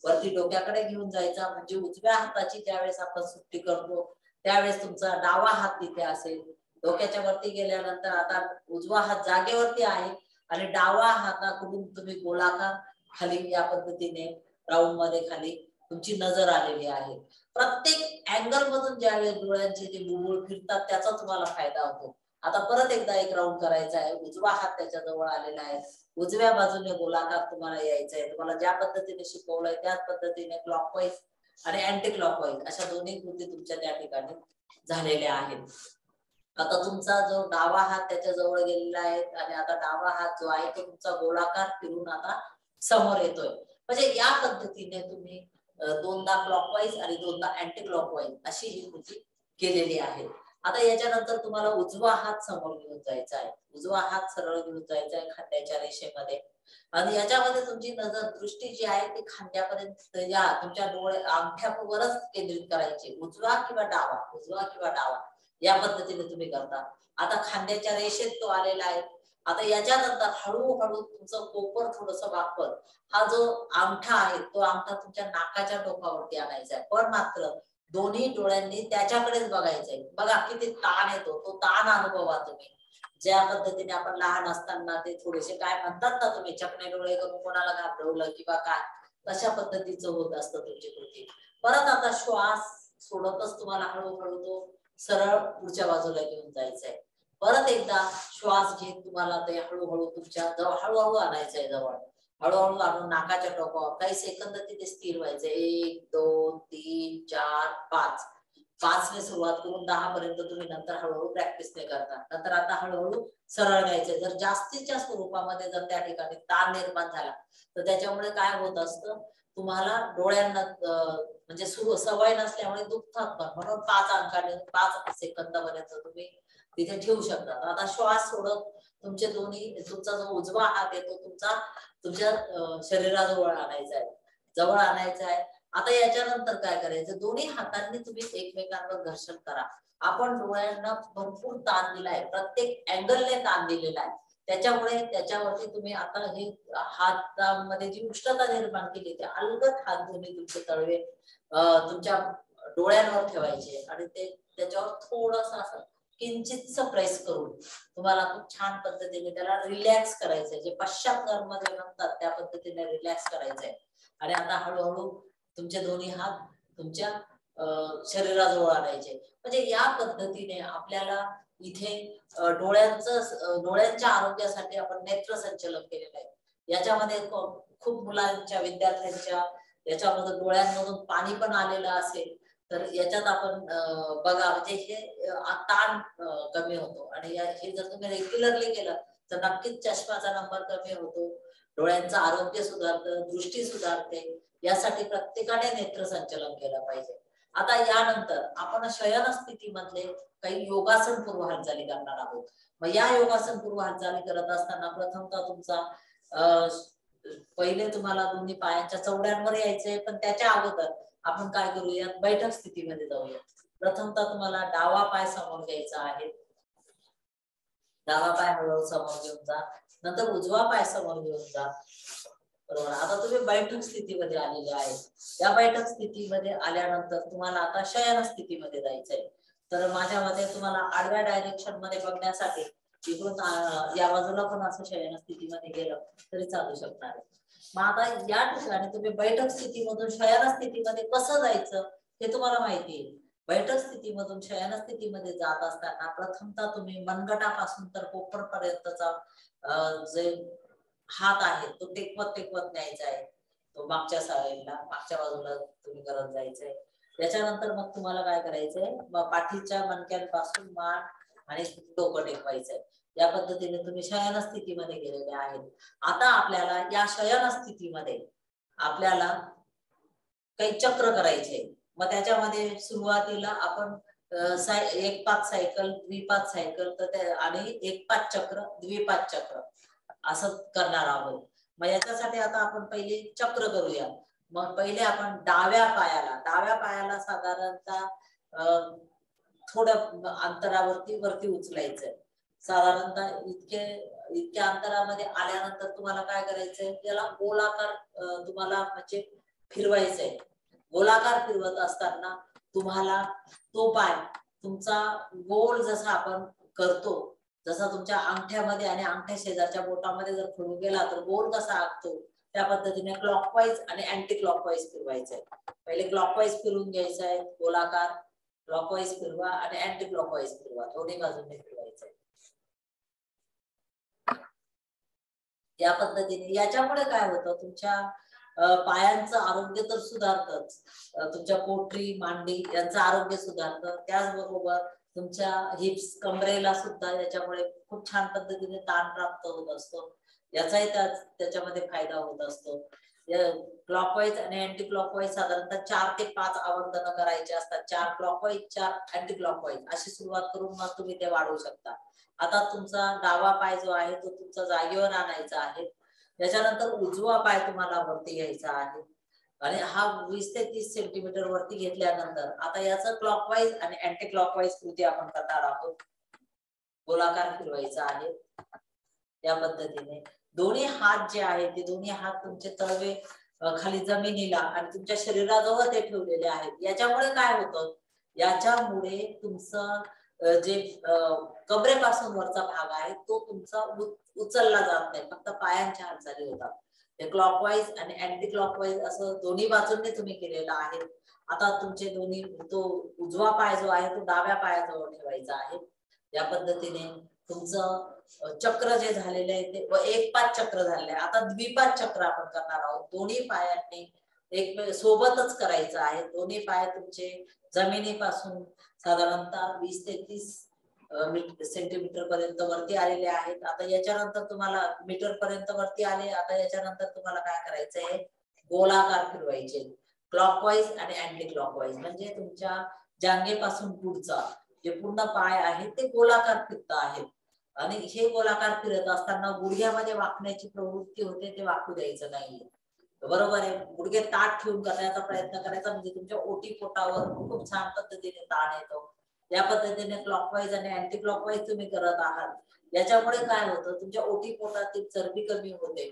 वरती डोक्याकडे घेऊन जायचा, म्हणजे उजव्या हाताची ज्यावेळेस आपण सुट्टी करतो त्यावेळेस तुमचा डावा हात तिथे असेल. डोक्याच्या वरती गेल्यानंतर आता उजवा हात जागेवरती आहे आणि डावा हाताकडून तुम्ही गोलाकार खाली या पद्धतीने राऊंड मध्ये खाली तुमची नजर आलेली आहे. प्रत्येक अँगल मधून ज्यावेळेस डोळ्यांचे जे बुबुळ फिरतात त्याचा तुम्हाला फायदा होतो. आता परत एकदा एक राऊंड करायचा आहे. उजवा हात त्याच्या जवळ आलेला आहे. उजव्या बाजूने गोलाकार तुम्हाला यायचा आहे. तुम्हाला ज्या पद्धतीने शिकवलंय त्याच पद्धतीने क्लॉकवाईज आणि अँटी क्लॉकवाईज अशा दोन्ही कृती तुमच्या त्या ठिकाणी झालेल्या आहेत. आता तुमचा जो डावा हात त्याच्या जवळ गेलेला आहे आणि आता डावा हात जो आहे तो तुमचा गोलाकार फिरून आता समोर येतोय. म्हणजे या पद्धतीने तुम्ही 2दा क्लॉकवाईज आणि 2दा अँटी क्लॉकवाईज अशी ही कृती केलेली आहे. आता याच्यानंतर तुम्हाला उजवा हात समोर घेऊन जायचा आहे. उजवा हात सरळ घेऊन जायचा आहे खांद्याच्या रेषेमध्ये आणि याच्यामध्ये तुमची नजर दृष्टी जी आहे ती खांद्यापर्यंत या तुमच्या डोळे अंगठ्यावरच केंद्रित करायची. उजवा किंवा डावा, उजवा किंवा डावा या पद्धतीने तुम्ही करता. आता खांद्याच्या रेषेत तो आलेला आहे. आता याच्यानंतर हळूहळू तुमचं कोपर थोडंसं वापर, हा जो अंगठा आहे तो अंगठा तुमच्या नाकाच्या टोकावरती आणायचा आहे, पण मात्र दोन्ही डोळ्यांनी त्याच्याकडेच बघायचंय. बघा किती ताण येतो, तो ताण अनुभवा तुम्ही. ज्या पद्धतीने आपण लहान असताना ते थोडेसे काय म्हणतात ना तुम्ही चकणे डोळे करून कोणाला घाबरवलं किंवा काय, तशा पद्धतीचं होत असतं तुमची कृती. परत आता श्वास सोडतच तुम्हाला हळूहळू तो सरळ पुढच्या बाजूला घेऊन जायचा आहे. परत एकदा श्वास घेत तुम्हाला ते हळूहळू तुमच्या जवळ हळूहळू आणायचंय जवळ. हळूहळू आणून नाकाच्या टोकावर काही सेकंद तिथे स्थिर व्हायचंय. 1 2 3 4 5. 5 ने सुरुवात करून 10 पर्यंत तुम्ही नंतर हळूहळू प्रॅक्टिसने करता. नंतर आता हळूहळू सरळ घ्यायचंय. जर जास्तीच्या स्वरूपामध्ये जर त्या ठिकाणी ताण निर्माण झाला तर त्याच्यामुळे काय होत असतं, तुम्हाला डोळ्यांना म्हणजे सवय नसल्यामुळे दुखतात पण, म्हणून 5 अंकाने 5 सेकंदापर्यंत तुम्ही तिथे ठेवू शकता. आता श्वास सोडत तुमचे दोन्ही, तुमचा जो उजवा हात आहे तो तुमच्या शरीराजवळ आणायचा आहे, जवळ आणायचा आहे. आता याच्यानंतर काय करायचं, दोन्ही हातांनी तुम्ही एकमेकांवर घर्षण करा. आपण डोळ्यांना भरपूर ताण दिलाय, प्रत्येक अँगलने ताण दिलेला आहे. त्याच्यामुळे त्याच्यावरती तुम्ही आता हे हातामध्ये जी उष्णता निर्माण केली ते अलगद हात दोन्ही तुमचे तळवे तुमच्या डोळ्यांवर ठेवायचे आणि ते त्याच्यावर थोडंसं असं किंचितच प्रेस करून तुम्हाला खूप छान पद्धतीने त्याला रिलॅक्स करायचंय. जे पश्चात्तरमध्ये म्हणतात त्या पद्धतीने रिलॅक्स करायचंय. आणि आता हळूहळू तुमचे दोन्ही हात तुमच्या शरीराजवळ आणायचे. म्हणजे या पद्धतीने आपल्याला इथे डोळ्यांच्या आरोग्यासाठी आपण नेत्रसंचलन केलेलं आहे. याच्यामध्ये खूप मुलांच्या विद्यार्थ्यांच्या याच्यामध्ये डोळ्यांमधून पाणी पण आलेलं असेल तर याच्यात आपण बघा म्हणजे हे ताण कमी होतो. आणि हे जर तुम्ही रेग्युलरली केलं तर नक्कीच चष्म्याचा नंबर कमी होतो, डोळ्यांचं आरोग्य सुधारतं, दृष्टी सुधारते. यासाठी प्रत्येकाने नेत्रसंचलन केलं पाहिजे. आता यानंतर आपण शयन स्थितीमधले काही योगासन पूर्व हालचाली करणार आहोत. मग या योगासन पूर्व हालचाली करत असताना प्रथमतः तुमचा पहिले तुम्हाला दोन्ही पायांच्या चवड्यांवर यायचंय, पण त्याच्या अगोदर आपण काय करूयात, बैठक स्थितीमध्ये जाऊया. प्रथमतः तुम्हाला डावा पाय समोर घ्यायचा आहे. डावा पाय हळूहळू समोर घेऊन जा. नंतर उजवा पाय समोर घेऊन जा. बरोबर. आता तुम्ही बैठक स्थितीमध्ये आलेले आहे. या बैठक स्थितीमध्ये आल्यानंतर तुम्हाला आता शयन स्थितीमध्ये जायचंय. तर माझ्या मते तुम्हाला आडव्या डायरेक्शन मध्ये बघण्यासाठी इकडून या बाजूला पण असं शयन स्थितीमध्ये गेलं तरी चालू शकणार आहे. मग आता या ठिकाणी तुम्ही बैठक स्थितीमधून शयन स्थितीमध्ये कसं जायचं हे तुम्हाला माहिती आहे. बैठक स्थितीमधून शयन स्थितीमध्ये जात असताना प्रथमतः तुम्ही मनगटापासून तर कोपरपर्यंतचा जे हात आहे तो टेकवत न्यायचा आहे. तो मागच्या साईडला मागच्या बाजूला तुम्ही करत जायचंय. त्याच्यानंतर मग तुम्हाला काय करायचंय, पाठीच्या मणक्यांपासून मान आणि डोकं टेकवायचंय. या पद्धतीने तुम्ही शयन स्थितीमध्ये गेलेले आहेत. आता आपल्याला या शयन स्थितीमध्ये आपल्याला काही चक्र करायचे. मग त्याच्यामध्ये सुरुवातीला आपण 1-5 सायकल, द्विपाद सायकल आणि 1-5 चक्र, द्विपाद चक्र असं करणार आहोत. मग याच्यासाठी आता आपण पहिले चक्र करूया. मग पहिले आपण डाव्या पायाला साधारणतः थोड्या अंतरावरती वरती उचलायचंय. साधारणतः इतक्या अंतरामध्ये आल्यानंतर तुम्हाला काय करायचंय, त्याला गोलाकार तुम्हाला म्हणजे फिरवायचंय. गोलाकार फिरवत असताना तुम्हाला तो पाय तुमचा गोल जसा आपण करतो, जसा तुमच्या अंगठ्यामध्ये आणि अंगठ्या शेजारच्या बोटामध्ये जर फिरून गेला तर गोल कसा आखतो त्या पद्धतीने क्लॉकवाईज आणि अँटी क्लॉकवाईज फिरवायचंय. पहिले क्लॉकवाईज फिरून घ्यायचंय गोलाकार, क्लॉकवाईज फिरवा आणि अँटी क्लॉकवाईज फिरवा, दोन्ही बाजूने फिरवायचंय. या पद्धतीने याच्यामुळे काय होतं, तुमच्या पायांचं आरोग्य तर सुधारतच, तुमच्या पोटरी मांडी यांचं आरोग्य सुधारतं. त्याचबरोबर तुमच्या हिप्स कमरेला सुद्धा याच्यामुळे खूप छान पद्धतीने ताण प्राप्त होत असतो. याचाही त्याच्यामध्ये फायदा होत असतो. क्लॉकवाईज आणि अँटी क्लॉकवाईज साधारणतः 4 ते 5 आवर्तन करायचे असतात. 4 क्लॉकवाईज 4 अँटी क्लॉकवाईज अशी सुरुवात करून मग तुम्ही ते वाढवू शकता. आता तुमचा डावा पाय जो आहे तो तुमचा जागेवर आणायचा आहे. त्याच्यानंतर उजवा पाय तुम्हाला वरती घ्यायचा आहे आणि हा 20 ते 30 सेंटीमीटर वरती घेतल्यानंतर आता याचं क्लॉकवाईज आणि अँटी क्लॉकवाईज कृती आपण करणार आहोत. गोलाकार फिरवायचा आहे. या पद्धतीने दोन्ही हात जे आहेत ते दोन्ही हात तुमचे तळवे खाली जमिनीला आणि तुमच्या शरीराजवळ ते ठेवलेले आहेत. याच्यामुळे काय होतं, याच्यामुळे तुमचं जे कमरेपासून वरचा भाग आहे तो तुमचा उचलला जात नाही, फक्त पायांच्या हालचाली होतात. हे क्लॉकवाईज आणि अँटी क्लॉकवाईज असं दोन्ही बाजूंनी तुम्ही केलेलं आहे. आता तुमचे दोन्ही, तो उजवा पाय जो आहे तो डाव्या पायाजवळ ठेवायचा आहे. या पद्धतीने तुमचं चक्र जे झालेलं आहे ते 1-5 चक्र झालेलं आहे. आता द्विपाद चक्र आपण करणार आहोत. दोन्ही पायांनी एक सोबतच करायचं आहे. दोन्ही पाय तुमचे जमिनीपासून साधारणतः 20 ते 30 सेंटीमीटर पर्यंत वरती आलेले आहेत. आता याच्यानंतर तुम्हाला मीटर पर्यंत वरती आले. आता याच्यानंतर तुम्हाला काय करायचंय, गोलाकार फिरवायचे, क्लॉकवाईज आणि अँटी क्लॉकवाईज. म्हणजे तुमच्या जांघेपासून पुढचा जे पूर्ण पाय आहे ते गोलाकार फिरत आहेत. आणि हे गोलाकार फिरत असताना गुडघ्यामध्ये वाकण्याची प्रवृत्ती होते, ते वाकू द्यायचं नाहीये. बरोबर आहे. गुडघे ताठ ठेवून करण्याचा प्रयत्न करायचा, म्हणजे तुमच्या ओटी पोटावर खूप छान पद्धतीने ताण येतो. या पद्धतीने क्लॉकवाईज आणि अँटी क्लॉकवाईज तुम्ही करत आहात. याच्यामुळे काय होतं, तुमच्या ओटी पोटातील चरबी कमी होते.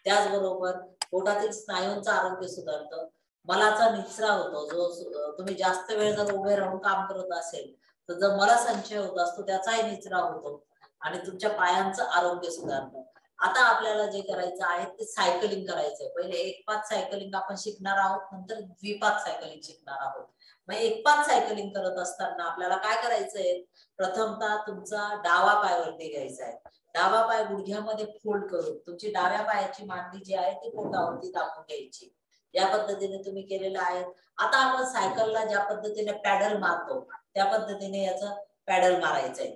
त्याचबरोबर पोटातील स्नायूंचं आरोग्य सुधारतं. मलाचा निचरा होतो. जो तुम्ही जास्त वेळ जर उभे राहून काम करत असेल तर जर मलसंचय होत असतो त्याचाही निचरा होतो आणि तुमच्या पायांचं आरोग्य सुधारतं. आता आपल्याला जे करायचं आहे ते सायकलिंग करायचंय. पहिले 1-5 सायकलिंग आपण शिकणार आहोत, नंतर द्विपाद सायकलिंग शिकणार आहोत. मग 1-5 सायकलिंग करत असताना आपल्याला काय करायचंय, प्रथमतः तुमचा डावा पाय वरती घ्यायचा आहे. डावा पाय गुडघ्यामध्ये फोल्ड करून तुमची डाव्या पायाची मांडी जी आहे ती पोटावरती दाबून घ्यायची. या पद्धतीने तुम्ही केलेलं आहे. आता आपण सायकलला ज्या पद्धतीने पॅडल मारतो त्या पद्धतीने याचं पॅडल मारायचंय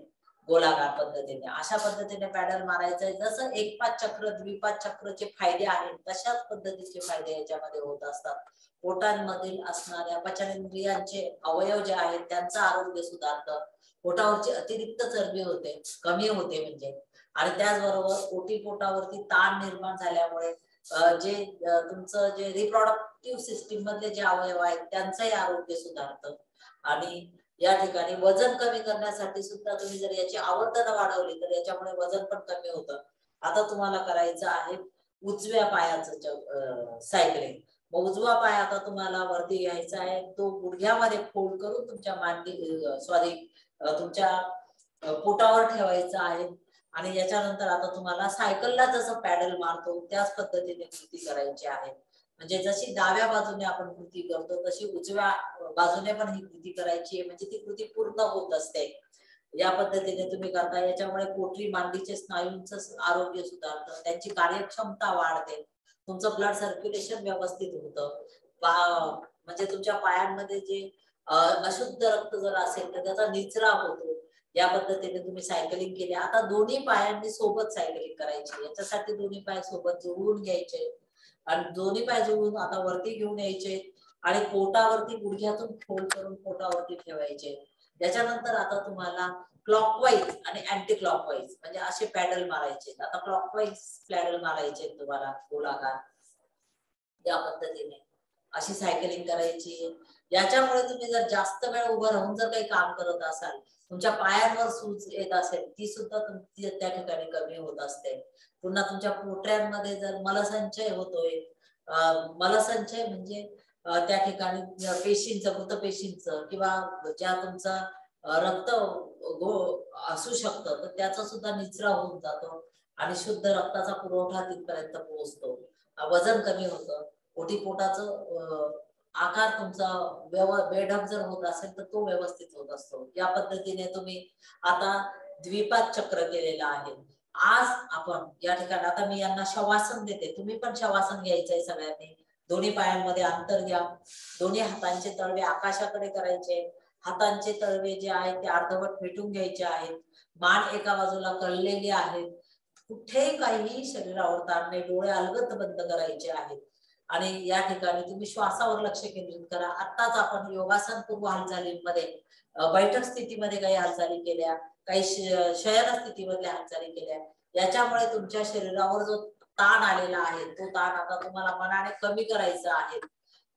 गोलाकार पद्धतीने. अशा पद्धतीने पॅडल मारायचंय. जसं 1-5 चक्र द्विपाद चक्रचे फायदे आहेत तशाच पद्धतीचे फायदे याच्यामध्ये होत असतात. पोटांमधील असणाऱ्या पचनेंद्रियांचे अवयव जे आहेत त्यांचं आरोग्य सुधारतं. पोटावरची अतिरिक्त चरबी होते, कमी होते म्हणजे. आणि त्याचबरोबर ओटी पोटावरती ताण निर्माण झाल्यामुळे जे तुमचं जे रिप्रोडक्टिव्ह सिस्टीम मधले जे अवयव आहेत त्यांचंही आरोग्य सुधारतं. आणि या ठिकाणी वजन कमी करण्यासाठी सुद्धा तुम्ही जर याची आवर्तन वाढवली तर याच्यामुळे वजन पण कमी होतं. आता तुम्हाला करायचं आहे उजव्या पायाचं सायकलिंग. मग उजवा पाय आता तुम्हाला वरती घ्यायचा आहे. तो गुडघ्यामध्ये फोल्ड करून तुमच्या तुमच्या पोटावर ठेवायचा आहे. आणि याच्यानंतर आता तुम्हाला सायकलला जसं पॅडल मारतो त्याच पद्धतीने कृती करायची आहे. म्हणजे जशी डाव्या बाजूने आपण कृती करतो तशी उजव्या बाजूने पण ही कृती करायची आहे, म्हणजे ती कृती पूर्ण होत असते. या पद्धतीने तुम्ही करता. याच्यामुळे पोटली मांडीचे स्नायूंचं आरोग्य सुधारतं, त्यांची कार्यक्षमता वाढते, तुमचं ब्लड सर्क्युलेशन व्यवस्थित होतं. म्हणजे तुमच्या पायांमध्ये जे अशुद्ध रक्त जर असेल तर त्याचा निचरा होतो. या पद्धतीने तुम्ही सायकलिंग केली. आता दोन्ही पायांनी सोबत सायकलिंग करायची. याच्यासाठी दोन्ही पाय सोबत जुळवून घ्यायचे आणि दोन्ही पाय जुळवून आता वरती घेऊन यायचे आणि पोटावरती गुडघ्यातून फोल्ड करून पोटावरती ठेवायचे. त्याच्यानंतर आता तुम्हाला क्लॉकवाईज आणि अँटी क्लॉकवाईज म्हणजे असे पॅडल मारायचे. आता क्लॉकवाईज पॅडल मारायचे तुम्हाला गोलाकार. या पद्धतीने अशी सायकलिंग करायची. याच्यामुळे तुम्ही जर जास्त वेळ उभं राहून जर काही काम करत असाल, तुमच्या पायांवर सूज येत असेल ती सुद्धा तुमची त्या ठिकाणी कमी होत असते. पुन्हा तुमच्या पोटऱ्यांमध्ये जर मलसंचय होतोय, मलसंचय म्हणजे त्या ठिकाणी पेशींचं, मृतपेशींचं किंवा ज्या तुमचा रक्त असू शकतं तर त्याचा सुद्धा निचरा होऊन जातो आणि शुद्ध रक्ताचा पुरवठा तिथपर्यंत पोहोचतो. वजन कमी होतं. ओटी पोटाचं आकार तुमचा बेढप जर होत असेल तर तो व्यवस्थित होत असतो. या पद्धतीने तुम्ही आता द्विपाद चक्र केलेलं आहे. आज आपण या ठिकाणी आता मी यांना शवासन देते, तुम्ही पण शवासन घ्यायचंय सगळ्यांनी. दोन्ही पायांमध्ये अंतर घ्या. दोन्ही हातांचे तळवे आकाशाकडे करायचे. हातांचे तळवे जे आहेत ते अर्धवट मिटून घ्यायचे आहेत. मान एका बाजूला कळलेली आहेत. कुठेही काही शरीरावर ताण नाही. डोळे अलगद बंद करायचे आहेत आणि या ठिकाणी तुम्ही श्वासावर लक्ष केंद्रित करा. आत्ताच आपण योगासन पूर्व हालचालींमध्ये बैठक स्थितीमध्ये काही हालचाली केल्या, काही शयन स्थितीमधल्या हालचाली केल्या. याच्यामुळे तुमच्या शरीरावर जो ताण आलेला आहे तो ताण आता तुम्हाला मनाने कमी करायचा आहे.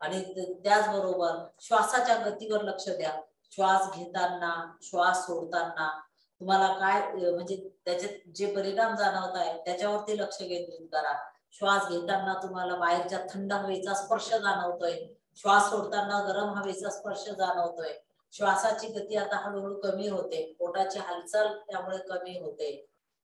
आणि त्याचबरोबर श्वासाच्या गतीवर लक्ष द्या. श्वास घेताना, श्वास सोडताना तुम्हाला काय म्हणजे त्याचे जे परिणाम जाणवत आहे त्याच्यावरती लक्ष केंद्रित करा. श्वास घेताना तुम्हाला बाहेरच्या थंड हवेचा स्पर्श जाणवतोय, श्वास सोडताना गरम हवेचा स्पर्श जाणवतोय. श्वासाची गती आता हळूहळू कमी होते, पोटाची हालचाल त्यामुळे कमी होते,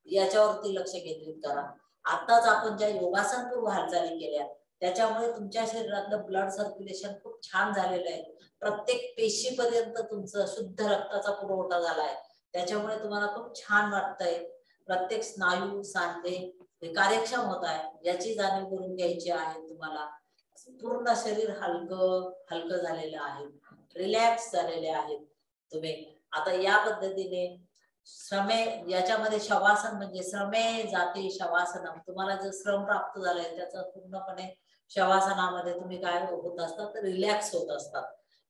याच्यावरती लक्ष केंद्रित करा. आताच आपण ज्या योगासन पूर्व हालचाली केल्या त्याच्यामुळे तुमच्या शरीरातलं ब्लड सर्क्युलेशन खूप छान झालेलं आहे. प्रत्येक पेशीपर्यंत तुमचं शुद्ध रक्ताचा पुरवठा झालाय, त्याच्यामुळे तुम्हाला खूप छान वाटतंय. प्रत्येक स्नायू सांधे कार्यक्षम होत आहे याची जाणीव करून घ्यायची आहे तुम्हाला. पूर्ण शरीर हलकं हलकं झालेलं आहे, रिलॅक्स झालेले आहेत तुम्ही. आता या पद्धतीने श्रमे याच्यामध्ये शवासन म्हणजे श्रमे जाते शवासनम, तुम्हाला जर श्रम प्राप्त झालाय त्याचा पूर्णपणे शवासनामध्ये तुम्ही काय होत असतात, रिलॅक्स होत असतात.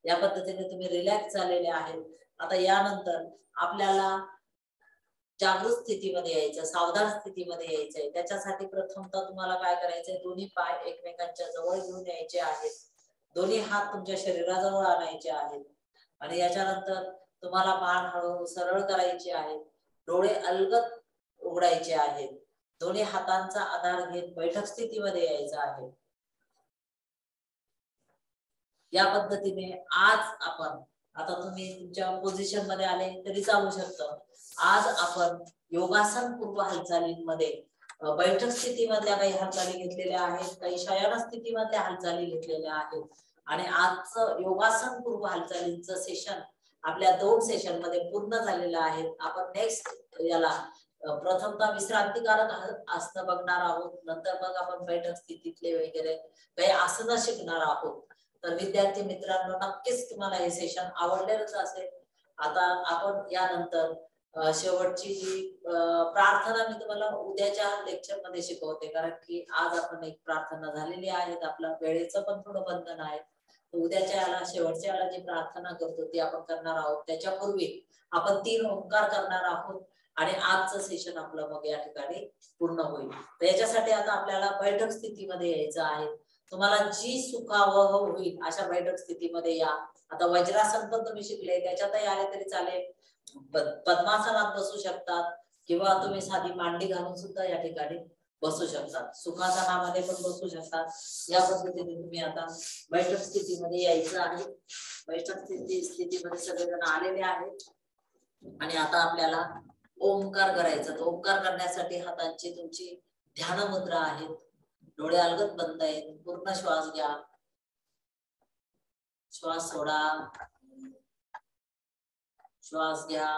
या पद्धतीने तुम्ही रिलॅक्स झालेले आहेत. आता यानंतर आपल्याला जागृत स्थितीमध्ये यायचं, सावधान स्थितीमध्ये यायचंय. त्याच्यासाठी प्रथमतः तुम्हाला काय करायचंय, दोन्ही पाय एकमेकांच्या जवळ घेऊन यायचे आहेत, दोन्ही हात तुमच्या शरीराजवळ आणायचे आहेत आणि याच्यानंतर तुम्हाला मान हळूहळू सरळ करायची आहे, डोळे अलगद उघडायचे आहेत, दोन्ही हातांचा आधार घेत बैठक स्थितीमध्ये यायचं आहे. या पद्धतीने आज आपण, आता तुम्ही तुमच्या पोझिशन मध्ये आले तरी चालू शकतं. आज आपण योगासन पूर्व हालचालींमध्ये बैठक स्थितीमधल्या काही हालचाली घेतलेल्या आहेत, काही शयन स्थितीमधल्या हालचाली घेतलेल्या आहेत आणि आजचं योगासन पूर्व हालचालींचं सेशन आपल्या 2 सेशन मध्ये पूर्ण झालेलं आहे. आपण नेक्स्ट याला प्रथमतः विश्रांतीकारक आसन बघणार आहोत, नंतर मग आपण बैठक स्थितीतले वगैरे काही आसनं शिकणार आहोत. तर विद्यार्थी मित्रांनो, नक्कीच तुम्हाला हे सेशन आवडलेलंच असेल. आता आपण यानंतर शेवटची जी प्रार्थना मी तुम्हाला उद्याच्या लेक्चर मध्ये शिकवते, कारण की आज आपण एक प्रार्थना झालेली आहे, आपल्या वेळेचं पण थोडं बंधन आहे. उद्याच्या याला शेवटच्या याला जी प्रार्थना करतो ती आपण करणार आहोत. त्याच्यापूर्वी आपण 3 ओंकार करणार आहोत आणि आजचं सेशन आपलं मग या ठिकाणी पूर्ण होईल. तर याच्यासाठी आता आपल्याला बैठक स्थितीमध्ये यायचं आहे. तुम्हाला जी सुखावह होईल अशा बैठक स्थितीमध्ये या. आता वज्रासन पण तुम्ही शिकले, त्याच्यातही आले तरी चालेल, पद्मासनात बसू शकतात किंवा तुम्ही साधी मांडी घालून सुद्धा या ठिकाणी बसू शकतात, सुखासनामध्ये पण बसू शकतात. या पद्धतीने तुम्ही आता बैठक स्थितीमध्ये यायचं आहे. बैठक स्थितीमध्ये सगळेजण आलेले आहेत आणि आता आपल्याला ओंकार करायचा. तर ओंकार करण्यासाठी हातांची तुमची ध्यान मुद्रा आहे, डोळे अलगद बंद आहेत, पूर्ण श्वास घ्या, श्वास सोडा, श्वास घ्या,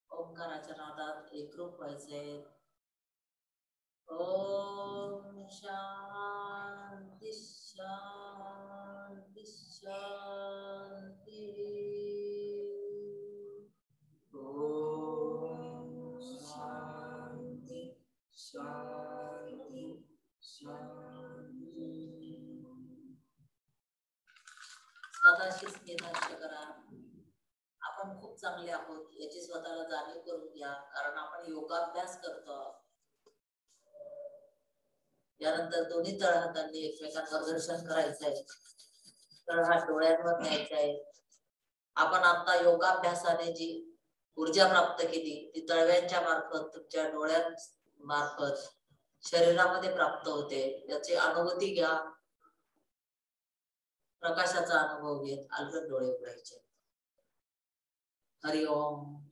ओंकाराच्या नादात एकरूप व्हायचंय. ओम शांती शांती शांती. ओम शांती शांती शांती. स्वतःशीच निराश करा, आपण खूप चांगले आहोत याची स्वतःला जाणीव करून घ्या, कारण आपण योगाभ्यास करतो. यानंतर दोन्ही तळहातांनी एकमेकांवर घर्षण करायचंय, तळहात डोळ्यांवर न्यायचा आहे. आपण आता योगाभ्यासाने जी ऊर्जा प्राप्त केली ती तळव्यांच्या मार्फत तुमच्या डोळ्यांमार्फत शरीरामध्ये प्राप्त होते, याची अनुभूती घ्या. प्रकाशाचा अनुभव घेत अलगद डोळे उघडायचे. हरि ओम.